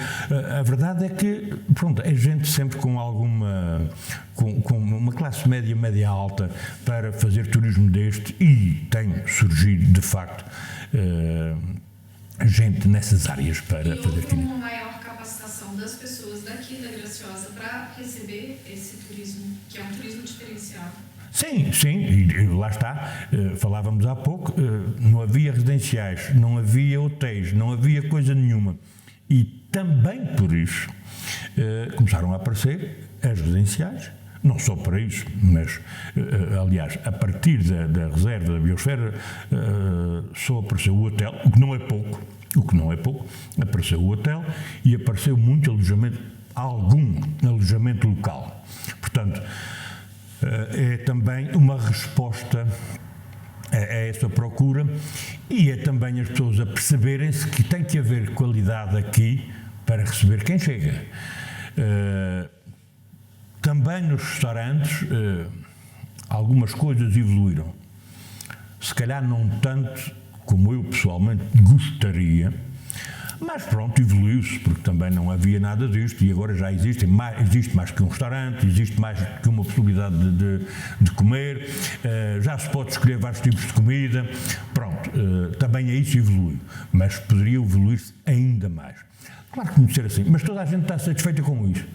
A verdade é que, pronto, é gente sempre com alguma, com uma classe média, média alta para fazer turismo deste, e tem surgido, de facto, gente nessas áreas para fazer turismo. Uma maior capacitação das pessoas daqui da Graciosa para receber esse turismo, que é um turismo diferenciado. Sim, e lá está, falávamos há pouco, não havia residenciais, não havia hotéis, não havia coisa nenhuma. E também por isso começaram a aparecer as residenciais, não só para isso, mas, aliás, a partir da reserva da biosfera, só apareceu o hotel, o que não é pouco, apareceu o hotel e apareceu muito alojamento, algum alojamento local. Portanto, é também uma resposta a essa procura, e é também as pessoas a perceberem-se que tem que haver qualidade aqui para receber quem chega. Também nos restaurantes algumas coisas evoluíram, se calhar não tanto como eu pessoalmente gostaria, mas pronto, evoluiu-se, porque também não havia nada disto, e agora já existe mais que um restaurante, existe mais que uma possibilidade de comer, já se pode escolher vários tipos de comida, pronto, também é isso, evolui, mas poderia evoluir-se ainda mais. Claro que não ser assim, mas toda a gente está satisfeita com isso.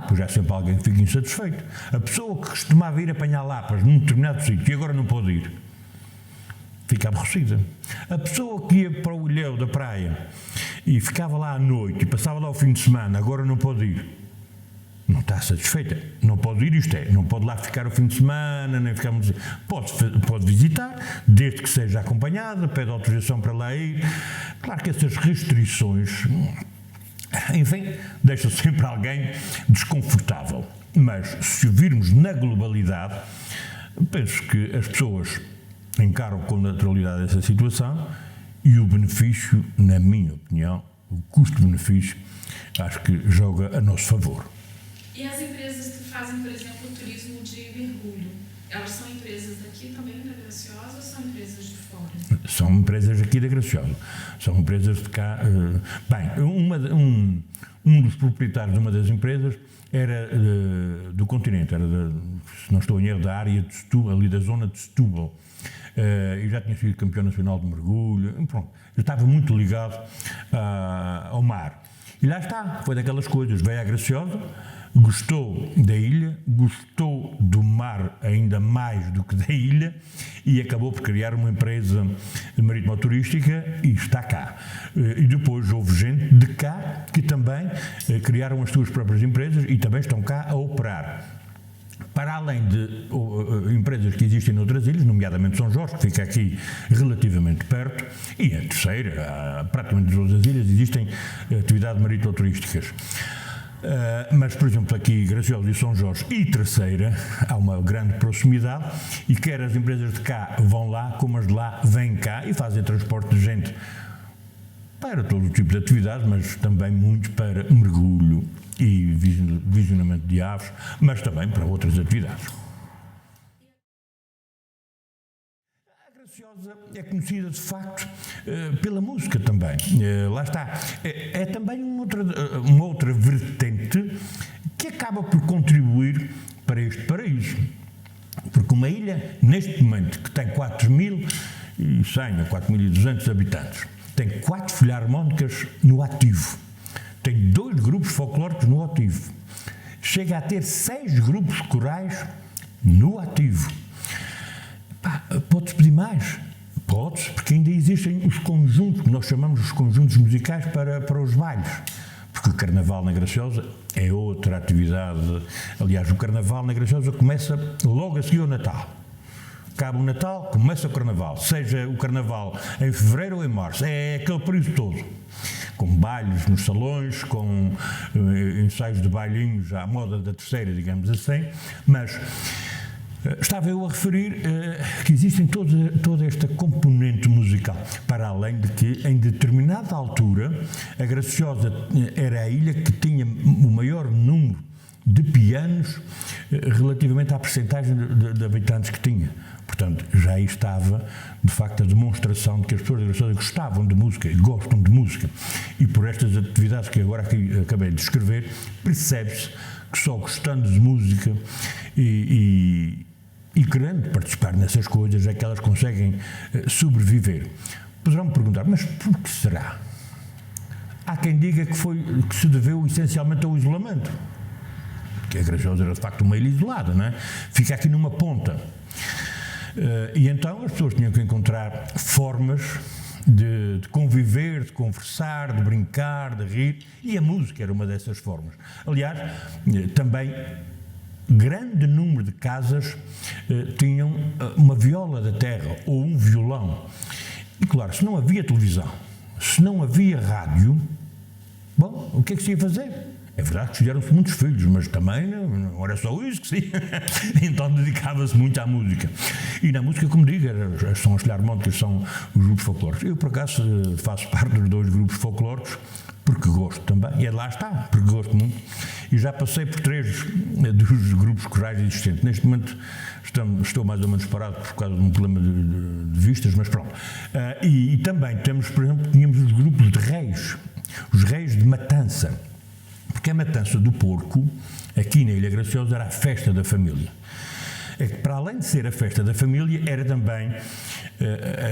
Pois há sempre alguém que fica insatisfeito. A pessoa que costumava ir apanhar lapas num determinado sítio e agora não pode ir, fica aborrecida. A pessoa que ia para o ilhéu da praia e ficava lá à noite e passava lá o fim de semana, agora não pode ir, não está satisfeita. Não pode ir, isto é, não pode lá ficar o fim de semana, nem ficar... Pode visitar, desde que seja acompanhada, pede autorização para lá ir. Claro que essas restrições, enfim, deixam sempre alguém desconfortável. Mas se virmos na globalidade, penso que as pessoas encaram com naturalidade essa situação, e o benefício, na minha opinião, o custo-benefício, acho que joga a nosso favor. E as empresas que fazem, por exemplo, o turismo de mergulho, elas são empresas daqui também da Graciosa ou são empresas de fora? São empresas aqui da Graciosa, são empresas de cá. Bem, um dos proprietários de uma das empresas era do continente, era, se não estou em erro, da área de Setúbal, ali da zona de Setúbal. Eu já tinha sido campeão nacional de mergulho, pronto, eu estava muito ligado ao mar. E lá está, foi daquelas coisas, veio à Graciosa, gostou da ilha, gostou do mar ainda mais do que da ilha, e acabou por criar uma empresa marítimo-turística e está cá. E depois houve gente de cá que também criaram as suas próprias empresas e também estão cá a operar. Para além de empresas que existem noutras ilhas, nomeadamente São Jorge, que fica aqui relativamente perto, e a terceira, praticamente todas as ilhas existem atividades marítimo-turísticas. Mas, por exemplo, aqui Graciosa e São Jorge e Terceira, há uma grande proximidade, e quer as empresas de cá vão lá, como as de lá vêm cá e fazem transporte de gente para todo o tipo de atividades, mas também muito para mergulho e visionamento de aves, mas também para outras atividades. A Graciosa é conhecida, de facto, pela música também. Lá está. É também uma outra vertente que acaba por contribuir para este paraíso. Porque uma ilha, neste momento, que tem 4.100 a 4.200 habitantes, tem 4 filharmónicas no ativo, tem 2 grupos folclóricos no ativo, chega a ter 6 grupos corais no ativo. Pode-se pedir mais? Pode-se, porque ainda existem os conjuntos, que nós chamamos os conjuntos musicais para os bailes, porque o Carnaval na Graciosa é outra atividade. Aliás, o Carnaval na Graciosa começa logo a seguir ao Natal. Acaba o Natal, começa o Carnaval, seja o Carnaval em fevereiro ou em março, é aquele período todo, com bailes nos salões, com ensaios de bailinhos à moda da Terceira, digamos assim, mas estava eu a referir que existem toda esta componente musical, para além de que, em determinada altura, a Graciosa era a ilha que tinha o maior número de pianos relativamente à percentagem de habitantes que tinha. Portanto, já aí estava, de facto, a demonstração de que as pessoas da Graciosa gostavam de música e gostam de música. E por estas atividades que agora aqui acabei de descrever, percebe-se que só gostando de música e querendo participar nessas coisas é que elas conseguem sobreviver. Poderão-me perguntar, mas por que será? Há quem diga que se deveu essencialmente ao isolamento. Que a Graciosa era de facto uma ilha isolada, não é? Fica aqui numa ponta. E então as pessoas tinham que encontrar formas de conviver, de conversar, de brincar, de rir, e a música era uma dessas formas. Aliás, também grande número de casas tinham uma viola da terra ou um violão. E claro, se não havia televisão, se não havia rádio, bom, o que é que se ia fazer? É verdade que fizeram-se muitos filhos, mas também não era só isso que sim. Então dedicava-se muito à música. E na música, como digo, são as Filharmónicas, são os grupos folclóricos. Eu, por acaso, faço parte dos 2 grupos folclóricos, porque gosto também, e lá está, porque gosto muito. E já passei por 3 dos grupos corais existentes. Neste momento estou mais ou menos parado por causa de um problema de vistas, mas pronto. E também tínhamos os grupos de reis, os reis de matança. Porque a matança do porco, aqui na Ilha Graciosa, era a festa da família. É que, para além de ser a festa da família, era também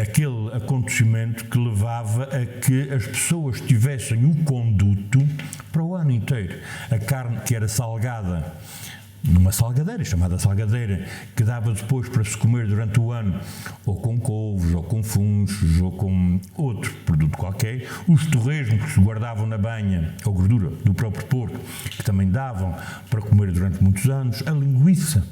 aquele acontecimento que levava a que as pessoas tivessem o conduto para o ano inteiro. A carne que era salgada numa salgadeira, chamada salgadeira, que dava depois para se comer durante o ano, ou com couves, ou com funchos, ou com outro produto qualquer. Os torresmos que se guardavam na banha, ou gordura do próprio porco, que também davam para comer durante muitos anos. A linguiça,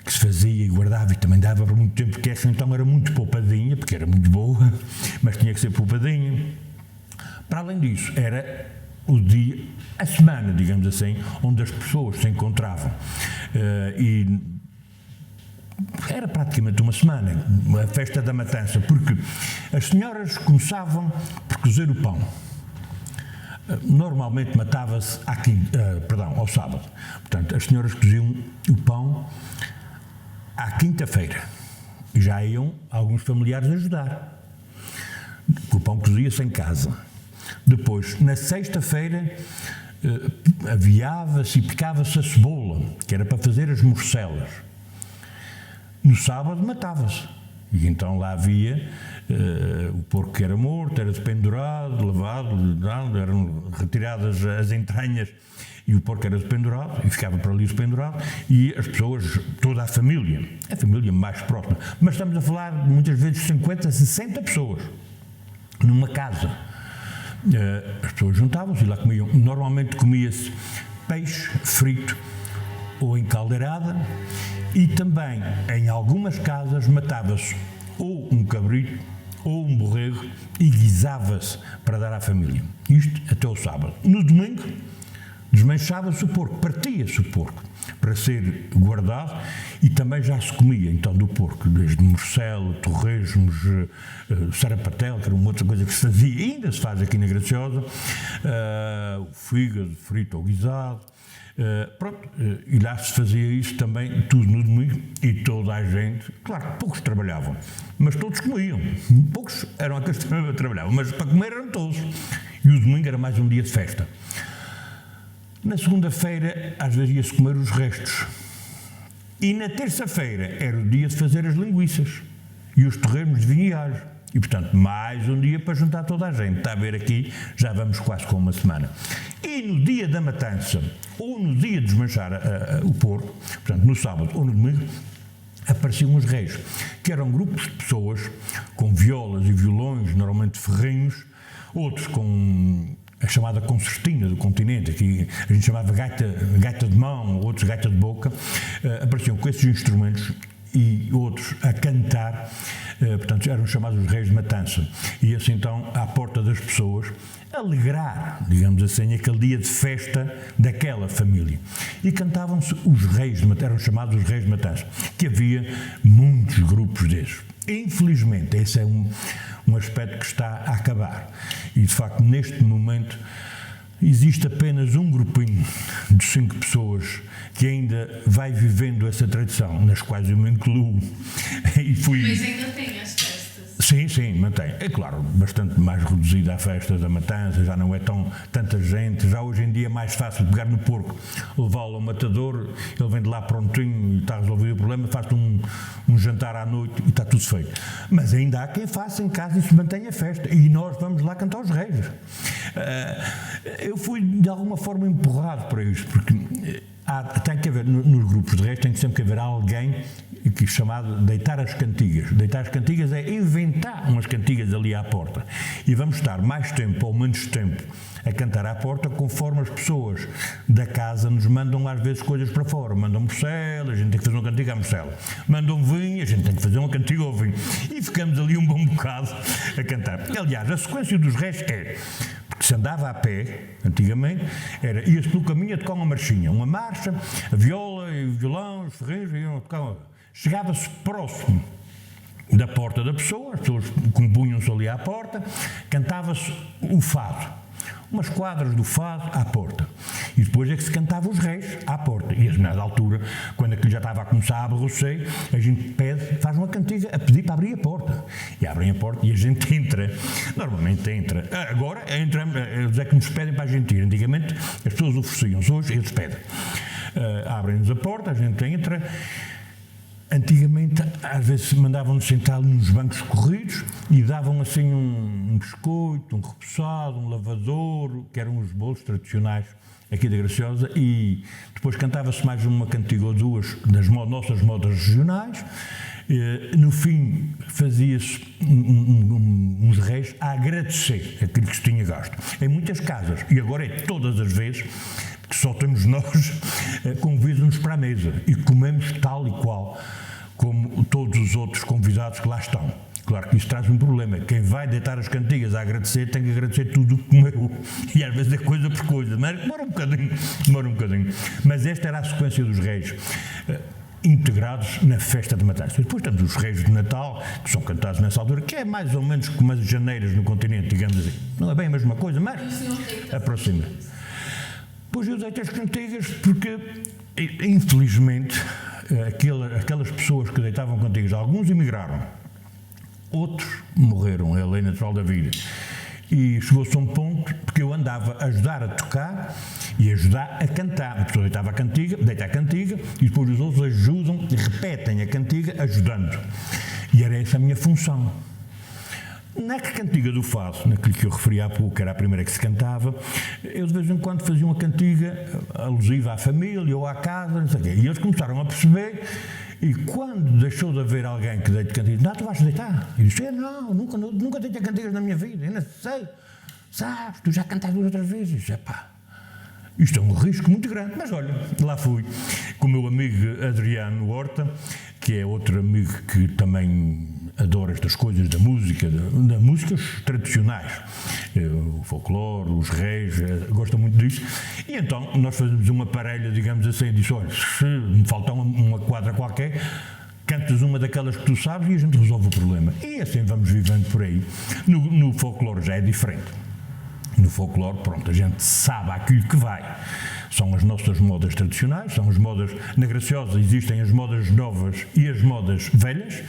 que se fazia e guardava e também dava por muito tempo, porque essa então era muito poupadinha, porque era muito boa, mas tinha que ser poupadinha. Para além disso, era o dia, a semana, digamos assim, onde as pessoas se encontravam. E era praticamente uma semana, a festa da matança, porque as senhoras começavam por cozer o pão. Normalmente matava-se ao sábado. Portanto, as senhoras coziam o pão à quinta-feira. E já iam alguns familiares ajudar. O pão cozia-se em casa. Depois, na sexta-feira, aviava-se e picava-se a cebola, que era para fazer as morcelas. No sábado, matava-se. E então lá havia o porco que era morto, era despendurado, lavado, eram retiradas as entranhas e o porco era despendurado e ficava para ali despendurado, e as pessoas, toda a família mais próxima. Mas estamos a falar, muitas vezes, 50, 60 pessoas numa casa. As pessoas juntavam-se e lá comiam. Normalmente comia-se peixe frito ou encaldeirada, e também em algumas casas matava-se ou um cabrito ou um borrego e guisava-se para dar à família. Isto até o sábado. No domingo desmanchava-se o porco, partia-se o porco para ser guardado, e também já se comia então do porco, desde morcelo, torresmos, sarapatel, que era uma outra coisa que se fazia, ainda se faz aqui na Graciosa, fígado frito ou guisado, e lá se fazia isso também, tudo no domingo, e toda a gente, claro que poucos trabalhavam, mas todos comiam. Poucos eram aqueles que trabalhavam, mas para comer eram todos, e o domingo era mais um dia de festa. Na segunda-feira, às vezes, ia-se comer os restos. E na terça-feira era o dia de fazer as linguiças e os torresmos de vinho e alho. E, portanto, mais um dia para juntar toda a gente. Está a ver aqui, já vamos quase com uma semana. E no dia da matança, ou no dia de desmanchar o porco, portanto, no sábado ou no domingo, apareciam os reis, que eram grupos de pessoas com violas e violões, normalmente ferrinhos, outros com a chamada concertina do continente, que a gente chamava gaita de mão, outros gaita de boca, apareciam com esses instrumentos e outros a cantar, portanto eram chamados os reis de matança. E assim então, à porta das pessoas, alegrar, digamos assim, aquele dia de festa daquela família. E cantavam-se os reis de matança, eram chamados os reis de matança, que havia muitos grupos desses. Infelizmente, esse é um aspecto que está a acabar. E, de facto, neste momento, existe apenas um grupinho de 5 pessoas que ainda vai vivendo essa tradição, nas quais eu me incluo. E fui... Mas ainda tem as festas? Sim, mantém. É claro, bastante mais reduzida a festa da matança, já não é tanta gente, já hoje em dia é mais fácil pegar no porco, levá-lo ao matador, ele vem de lá prontinho e está resolvido o problema, faz-te um jantar à noite e está tudo feito. Mas ainda há quem faça em casa e se mantenha a festa, e nós vamos lá cantar os reis. Eu fui de alguma forma empurrado para isto, porque tem que haver, nos grupos de reis tem que sempre haver alguém que é chamado deitar as cantigas. Deitar as cantigas é inventar umas cantigas ali à porta. E vamos estar mais tempo ou menos tempo a cantar à porta conforme as pessoas da casa nos mandam às vezes coisas para fora. Mandam morcela, a gente tem que fazer uma cantiga à morcela. Mandam vinho, a gente tem que fazer uma cantiga ao vinho. E ficamos ali um bom bocado a cantar. Aliás, a sequência dos reis é... Porque se andava a pé, antigamente, ia-se pelo caminho a tocar uma marchinha. Uma marcha, a viola e o violão, os ferreiros iam a tocar. Chegava-se próximo da porta da pessoa, as pessoas compunham-se ali à porta, cantava-se o fado. Umas quadras do fado à porta. E depois é que se cantava os reis à porta. E a determinada altura, quando aquilo já estava a começar a aborrecer, a gente faz uma cantiga a pedir para abrir a porta. E abrem a porta e a gente entra. Normalmente entra. Agora, eles é que nos pedem para a gente ir. Antigamente, as pessoas ofereciam-se, hoje eles pedem. Abrem-nos a porta, a gente entra. Antigamente, às vezes, mandavam-nos sentar nos bancos corridos e davam assim um biscoito, um repousado, um lavador, que eram os bolos tradicionais aqui da Graciosa, e depois cantava-se mais uma cantiga ou duas das nossas modas regionais. No fim, fazia-se uns reis a agradecer aquilo que se tinha gasto. Em muitas casas, e agora é todas as vezes, que só temos nós, convidam-nos para a mesa e comemos tal e qual como todos os outros convidados que lá estão. Claro que isso traz um problema. Quem vai deitar as cantigas a agradecer tem que agradecer tudo o que comeu. E às vezes é coisa por coisa. Mas demora um bocadinho. Mas esta era a sequência dos reis integrados na festa de matança. Depois temos os reis de Natal, que são cantados nessa altura, que é mais ou menos como as janeiras no continente, digamos assim. Não é bem a mesma coisa, mas aproxima. Pois eu deito as cantigas porque, infelizmente, aquelas pessoas que deitavam cantigas, alguns emigraram, outros morreram, é a lei natural da vida. E chegou-se a um ponto porque eu andava a ajudar a tocar e a ajudar a cantar. A pessoa deitava a cantiga, deita a cantiga e depois os outros ajudam e repetem a cantiga ajudando. E era essa a minha função. Na cantiga do fado, naquilo que eu referi há pouco, que era a primeira que se cantava, eu de vez em quando fazia uma cantiga alusiva à família ou à casa, não sei o quê. E eles começaram a perceber, e quando deixou de haver alguém que deite cantigas, não, tu vais deitar? E disse, não, nunca deitei cantigas na minha vida, ainda sei, sabes, tu já cantaste outras vezes. Epá, isto é um risco muito grande, mas olha, lá fui com o meu amigo Adriano Horta, que é outro amigo que também adora estas coisas da música, das músicas tradicionais, o folclore, os reis, gosta muito disso. E então nós fazemos uma parelha, digamos assim, e disse, olha, se me faltar uma quadra qualquer, cantas uma daquelas que tu sabes e a gente resolve o problema. E assim vamos vivendo por aí. No folclore já é diferente. No folclore, pronto, a gente sabe aquilo que vai. São as nossas modas tradicionais, são as modas... Na Graciosa existem as modas novas e as modas velhas,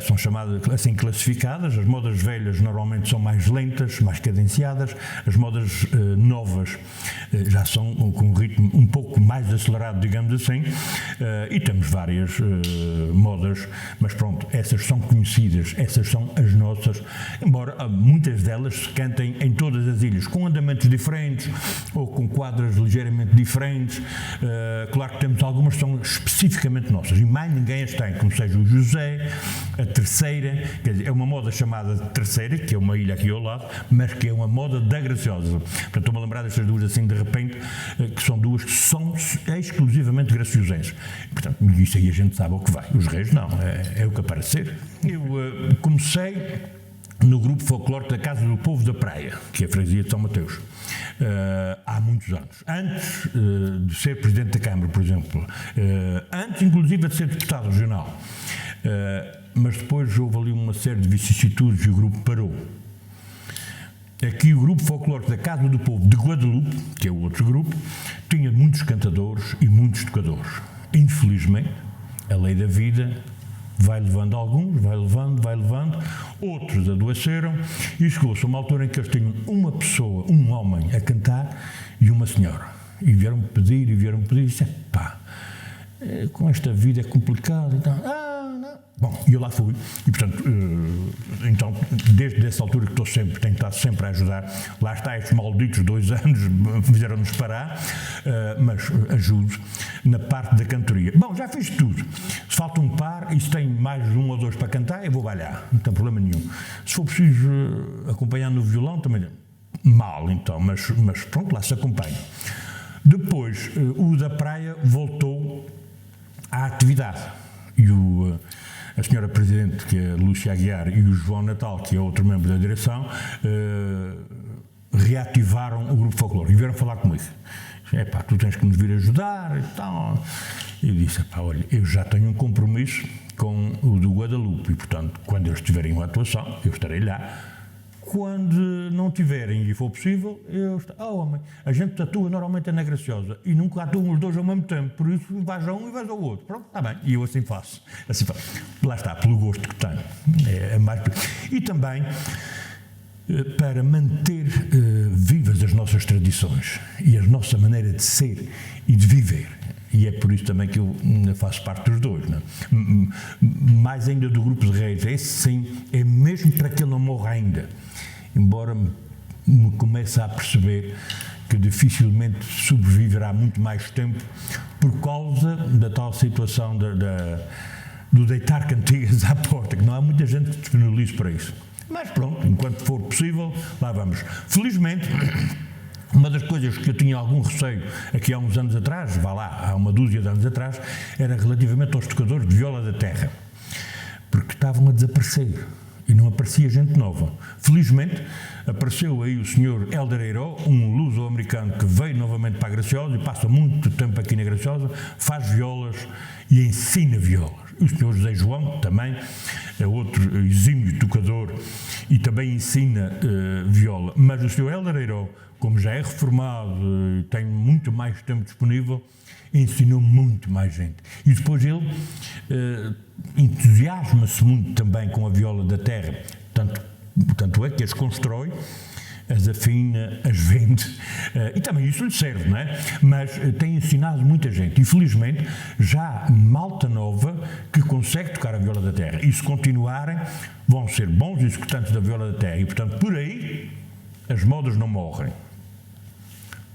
são chamadas assim classificadas. As modas velhas normalmente são mais lentas, mais cadenciadas, as modas novas já são com um ritmo um pouco mais acelerado, digamos assim, e temos várias modas, mas pronto, essas são conhecidas, essas são as nossas, embora muitas delas se cantem em todas as ilhas, com andamentos diferentes ou com quadras ligeiramente diferentes. Claro que temos algumas que são especificamente nossas e mais ninguém as tem, como seja o José, a Terceira, quer dizer, é uma moda chamada Terceira, que é uma ilha aqui ao lado, mas que é uma moda da Graciosa. Portanto, estou-me a lembrar destas duas assim de repente, que são duas que são exclusivamente graciosenses. Portanto, isso aí a gente sabe o que vai. Os reis não, é o que aparecer. Eu comecei no grupo folclórico da Casa do Povo da Praia, que é a freguesia de São Mateus, há muitos anos. Antes de ser Presidente da Câmara, por exemplo, antes inclusive de ser Deputado Regional, mas depois houve ali uma série de vicissitudes e o grupo parou. aqui o grupo folclórico da Casa do Povo de Guadalupe, que é o outro grupo, tinha muitos cantadores e muitos tocadores. Infelizmente, a lei da vida vai levando alguns, vai levando, outros adoeceram e chegou-se a uma altura em que eles tinham uma pessoa, um homem a cantar e uma senhora. E vieram-me pedir, e disse, pá, com esta vida é complicado, então, não. Bom, e eu lá fui, e portanto, então, desde essa altura que tenho estado sempre a ajudar, lá está, estes malditos 2 anos fizeram-nos parar, mas ajudo na parte da cantoria. Bom, já fiz tudo, se falta um par, e se tem mais 1 ou 2 para cantar, eu vou balhar, não tem problema nenhum. Se for preciso acompanhar no violão, também mal, então, mas pronto, lá se acompanha. Depois, o da praia voltou à atividade, e a senhora Presidente, que é a Lúcia Aguiar, e o João Natal, que é outro membro da direção, reativaram o grupo folclórico e vieram falar comigo. Tu tens que nos vir ajudar e tal. E eu disse, olha, eu já tenho um compromisso com o do Guadalupe e, portanto, quando eles tiverem uma atuação, eu estarei lá. Quando não tiverem e for possível, homem, a gente atua normalmente na Graciosa e nunca atuam os 2 ao mesmo tempo, por isso vais a um e vais ao outro. Pronto, está bem, e eu assim faço. Lá está, pelo gosto que tenho. É mais... E também para manter vivas as nossas tradições e a nossa maneira de ser e de viver. E é por isso também que eu faço parte dos 2, não é? Mais ainda do grupo de reis, esse sim, é mesmo para que ele não morra ainda. Embora me comece a perceber que dificilmente sobreviverá muito mais tempo por causa da tal situação do deitar cantigas à porta, que não há muita gente que disponibilize para isso. Mas pronto, enquanto for possível, lá vamos. Felizmente, uma das coisas que eu tinha algum receio aqui há uns anos atrás, há uma dúzia de anos atrás, era relativamente aos tocadores de viola da terra, porque estavam a desaparecer e não aparecia gente nova. Felizmente, apareceu aí o senhor Helder Eiró, um luso-americano que veio novamente para a Graciosa e passa muito tempo aqui na Graciosa, faz violas e ensina violas. O senhor José João também é outro exímio tocador e também ensina viola. Mas o senhor Helder Eiró, como já é reformado e tem muito mais tempo disponível, ensinou muito mais gente. E depois ele entusiasma-se muito também com a viola da terra. Tanto é que as constrói, as afina, as vende, e também isso lhe serve, não é? Mas tem ensinado muita gente, e felizmente já há malta nova que consegue tocar a viola da terra, e se continuarem vão ser bons executantes da viola da terra, e portanto por aí as modas não morrem.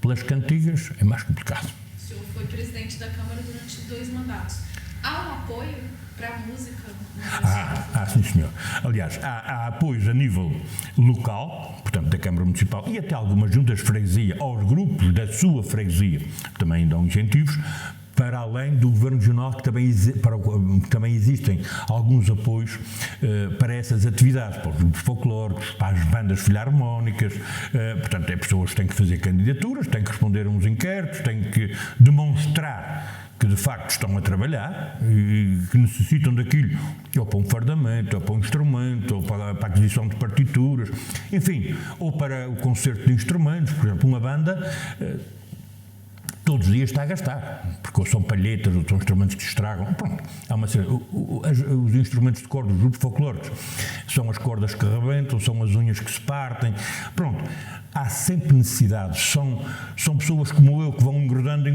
Pelas cantigas é mais complicado. O senhor foi presidente da Câmara durante 2 mandatos. Há um apoio para a música? Sim, senhor. Aliás, há apoios a nível local, portanto, da Câmara Municipal, e até algumas juntas de freguesia, aos grupos da sua freguesia, que também dão incentivos, para além do Governo Regional, que também existem alguns apoios para essas atividades, para os grupos folclóricos, para as bandas filarmónicas, portanto, pessoas que têm que fazer candidaturas, têm que responder a uns inquéritos, têm que demonstrar que de facto estão a trabalhar e que necessitam daquilo, ou para um fardamento, ou para um instrumento, ou para a aquisição de partituras, enfim, ou para o concerto de instrumentos. Por exemplo, uma banda todos os dias está a gastar, porque ou são palhetas, ou são instrumentos que se estragam. Pronto, há uma série. Os instrumentos de corda, os grupos folclóricos, são as cordas que rebentam, são as unhas que se partem. Pronto, há sempre necessidades. São pessoas como eu que vão engordando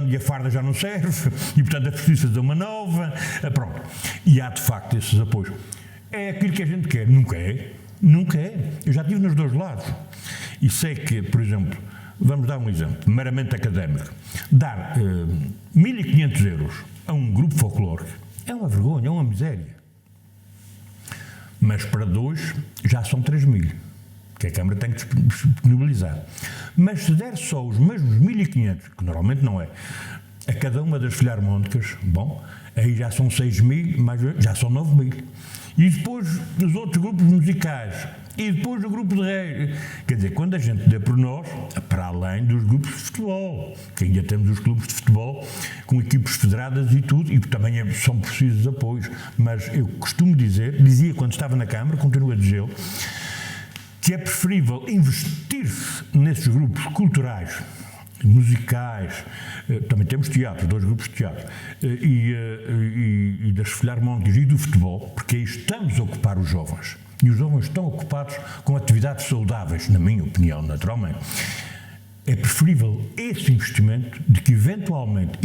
e a farda já não serve, e portanto é preciso fazer uma nova. Pronto, e há de facto esses apoios. É aquilo que a gente quer? Nunca é. Eu já estive nos 2 lados. E sei que, por exemplo, vamos dar um exemplo, meramente académico. Dar 1.500 euros a um grupo folclórico é uma vergonha, é uma miséria. Mas para 2 já são 3.000, que a Câmara tem que disponibilizar. Mas se der só os mesmos 1.500, que normalmente não é, a cada uma das filarmónicas, bom, aí já são 6.000, mais já são 9.000. E depois os outros grupos musicais, e depois o grupo de reis. Quer dizer, quando a gente dê por nós, para além dos grupos de futebol, que ainda temos os clubes de futebol com equipes federadas e tudo, e também são precisos apoios. Mas eu costumo dizia quando estava na Câmara, continuo a dizê-lo, que é preferível investir-se nesses grupos culturais, musicais, também temos teatro, 2 grupos de teatro, e das filarmónicas e do futebol, porque aí estamos a ocupar os jovens. E os jovens estão ocupados com atividades saudáveis, na minha opinião, naturalmente. É preferível esse investimento de que eventualmente,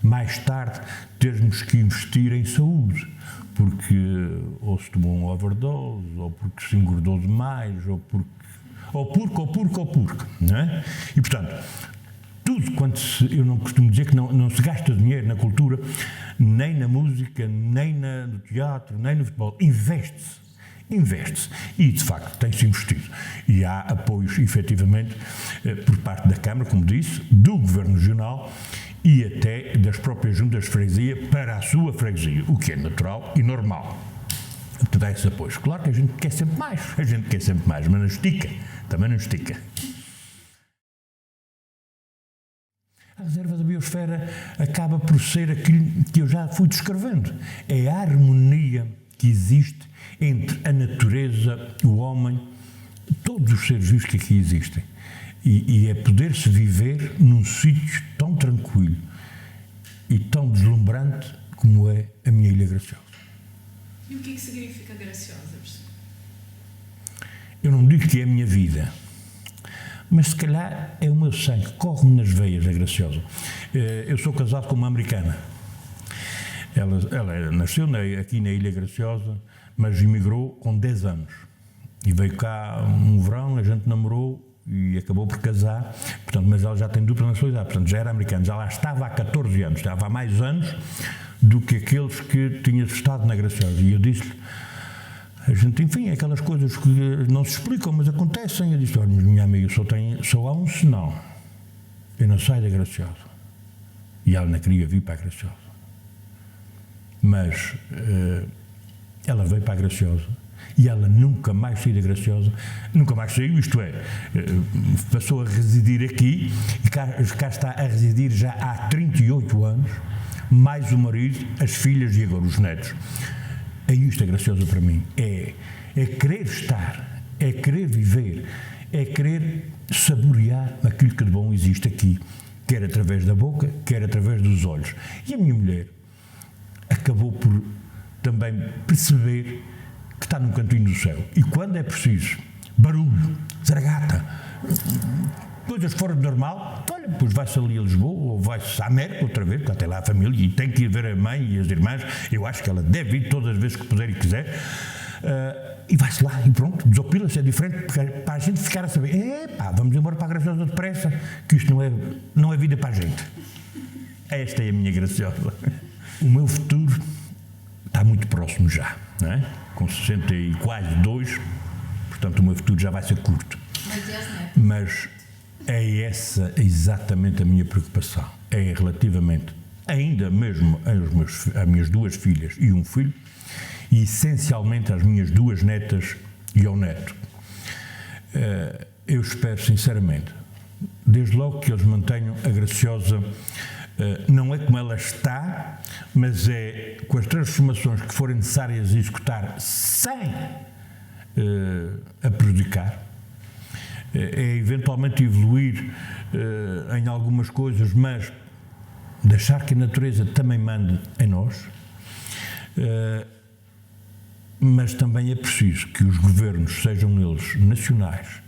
mais tarde, termos que investir em saúde, porque ou se tomou um overdose, ou porque se engordou demais, ou porque, não é? E, portanto, tudo quanto eu não costumo dizer que não se gasta dinheiro na cultura, nem na música, nem no teatro, nem no futebol. Investe-se. E, de facto, tem-se investido. E há apoios, efetivamente, por parte da Câmara, como disse, do Governo Regional e até das próprias juntas de freguesia para a sua freguesia, o que é natural e normal. Portanto, há esses apoios. Claro que a gente quer sempre mais, mas não estica, também não estica. A reserva da biosfera acaba por ser aquilo que eu já fui descrevendo. É a harmonia que existe entre a natureza, o homem, todos os seres vivos que aqui existem. E é poder-se viver num sítio tão tranquilo e tão deslumbrante como é a minha Ilha Graciosa. E o que significa Graciosa, professor? Eu não digo que é a minha vida, mas se calhar é o meu sangue, corre-me nas veias a Graciosa. Eu sou casado com uma americana. Ela nasceu aqui na Ilha Graciosa, mas emigrou com 10 anos. E veio cá um verão, a gente namorou e acabou por casar, portanto, mas ela já tem dupla nacionalidade, portanto já era americana, já lá estava há 14 anos, estava há mais anos do que aqueles que tinham estado na Graciosa. E eu disse-lhe, a gente, enfim, é aquelas coisas que não se explicam, mas acontecem. Eu disse, olha, minha amiga, só há um senão, eu não saio da Graciosa. E ela não queria vir para a Graciosa. Mas ela veio para a Graciosa e ela nunca mais saiu da Graciosa, nunca mais saiu, isto é, passou a residir aqui e cá está a residir já há 38 anos, mais o marido, as filhas e agora os netos. É isto a Graciosa para mim, é querer estar, é querer viver, é querer saborear aquilo que de bom existe aqui, quer através da boca, quer através dos olhos. E a minha mulher acabou por também perceber que está num cantinho do céu. E quando é preciso barulho, zaragata, coisas fora do normal, olha, depois vai-se ali a Lisboa ou vai-se à América outra vez, porque até lá a família, e tem que ir ver a mãe e as irmãs. Eu acho que ela deve ir todas as vezes que puder e quiser. E vai-se lá e pronto, desopila-se, é diferente, para a gente ficar a saber, vamos embora para a Graciosa depressa, que isto não é vida para a gente. Esta é a minha Graciosa. O meu futuro está muito próximo já, não é? Com 62, portanto o meu futuro já vai ser curto. Mas é essa exatamente a minha preocupação, é relativamente, ainda mesmo às minhas 2 filhas e um filho, e essencialmente às minhas 2 netas e ao neto. Eu espero sinceramente, desde logo que eles mantenham a Graciosa, não é como ela está, mas é com as transformações que forem necessárias executar sem a prejudicar, é eventualmente evoluir em algumas coisas, mas deixar que a natureza também mande em nós. Mas também é preciso que os governos, sejam eles nacionais,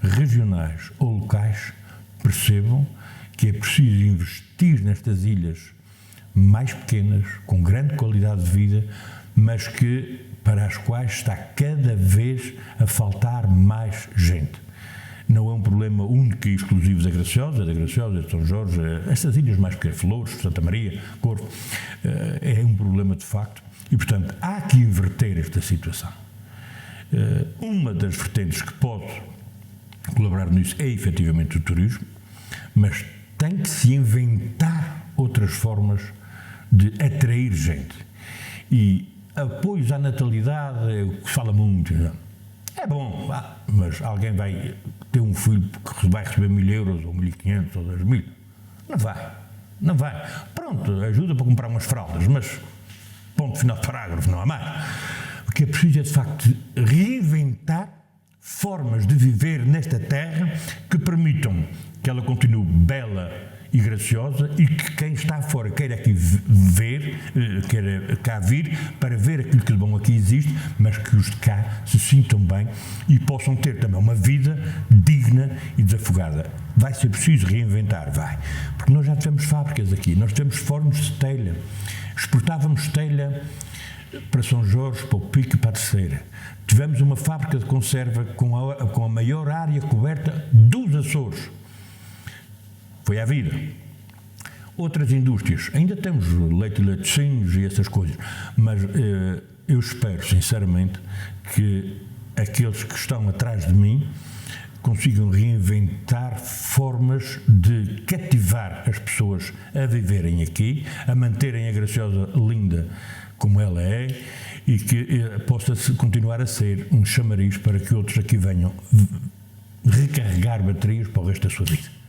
regionais ou locais, percebam que é preciso investir nestas ilhas mais pequenas, com grande qualidade de vida, mas que para as quais está cada vez a faltar mais gente. Não é um problema único e exclusivo da Graciosa, de São Jorge, estas ilhas mais pequenas, Flores, Santa Maria, Corvo, é um problema de facto. E, portanto, há que inverter esta situação. Uma das vertentes que pode colaborar nisso é, efetivamente, o turismo, mas tem que se inventar outras formas de atrair gente. E apoios à natalidade é o que se fala muito. Não? É bom, mas alguém vai ter um filho que vai receber 1.000 euros, ou 1.500, ou 2.000. Não vai. Pronto, ajuda para comprar umas fraldas, mas... ponto final de parágrafo, não há mais. O que é preciso é, de facto, reinventar formas de viver nesta terra que permitam que ela continue bela e graciosa e que quem está fora queira aqui ver, queira cá vir para ver aquilo que de bom aqui existe, mas que os de cá se sintam bem e possam ter também uma vida digna e desafogada. Vai ser preciso reinventar, vai. Porque nós já tivemos fábricas aqui, nós temos fornos de telha, exportávamos telha para São Jorge, para o Pico e para a Terceira. Tivemos uma fábrica de conserva com a maior área coberta dos Açores. Foi à vida. Outras indústrias, ainda temos leite e laticínios e essas coisas, mas eu espero, sinceramente, que aqueles que estão atrás de mim consigam reinventar formas de cativar as pessoas a viverem aqui, a manterem a graciosa linda como ela é e que possa continuar a ser um chamariz para que outros aqui venham recarregar baterias para o resto da sua vida.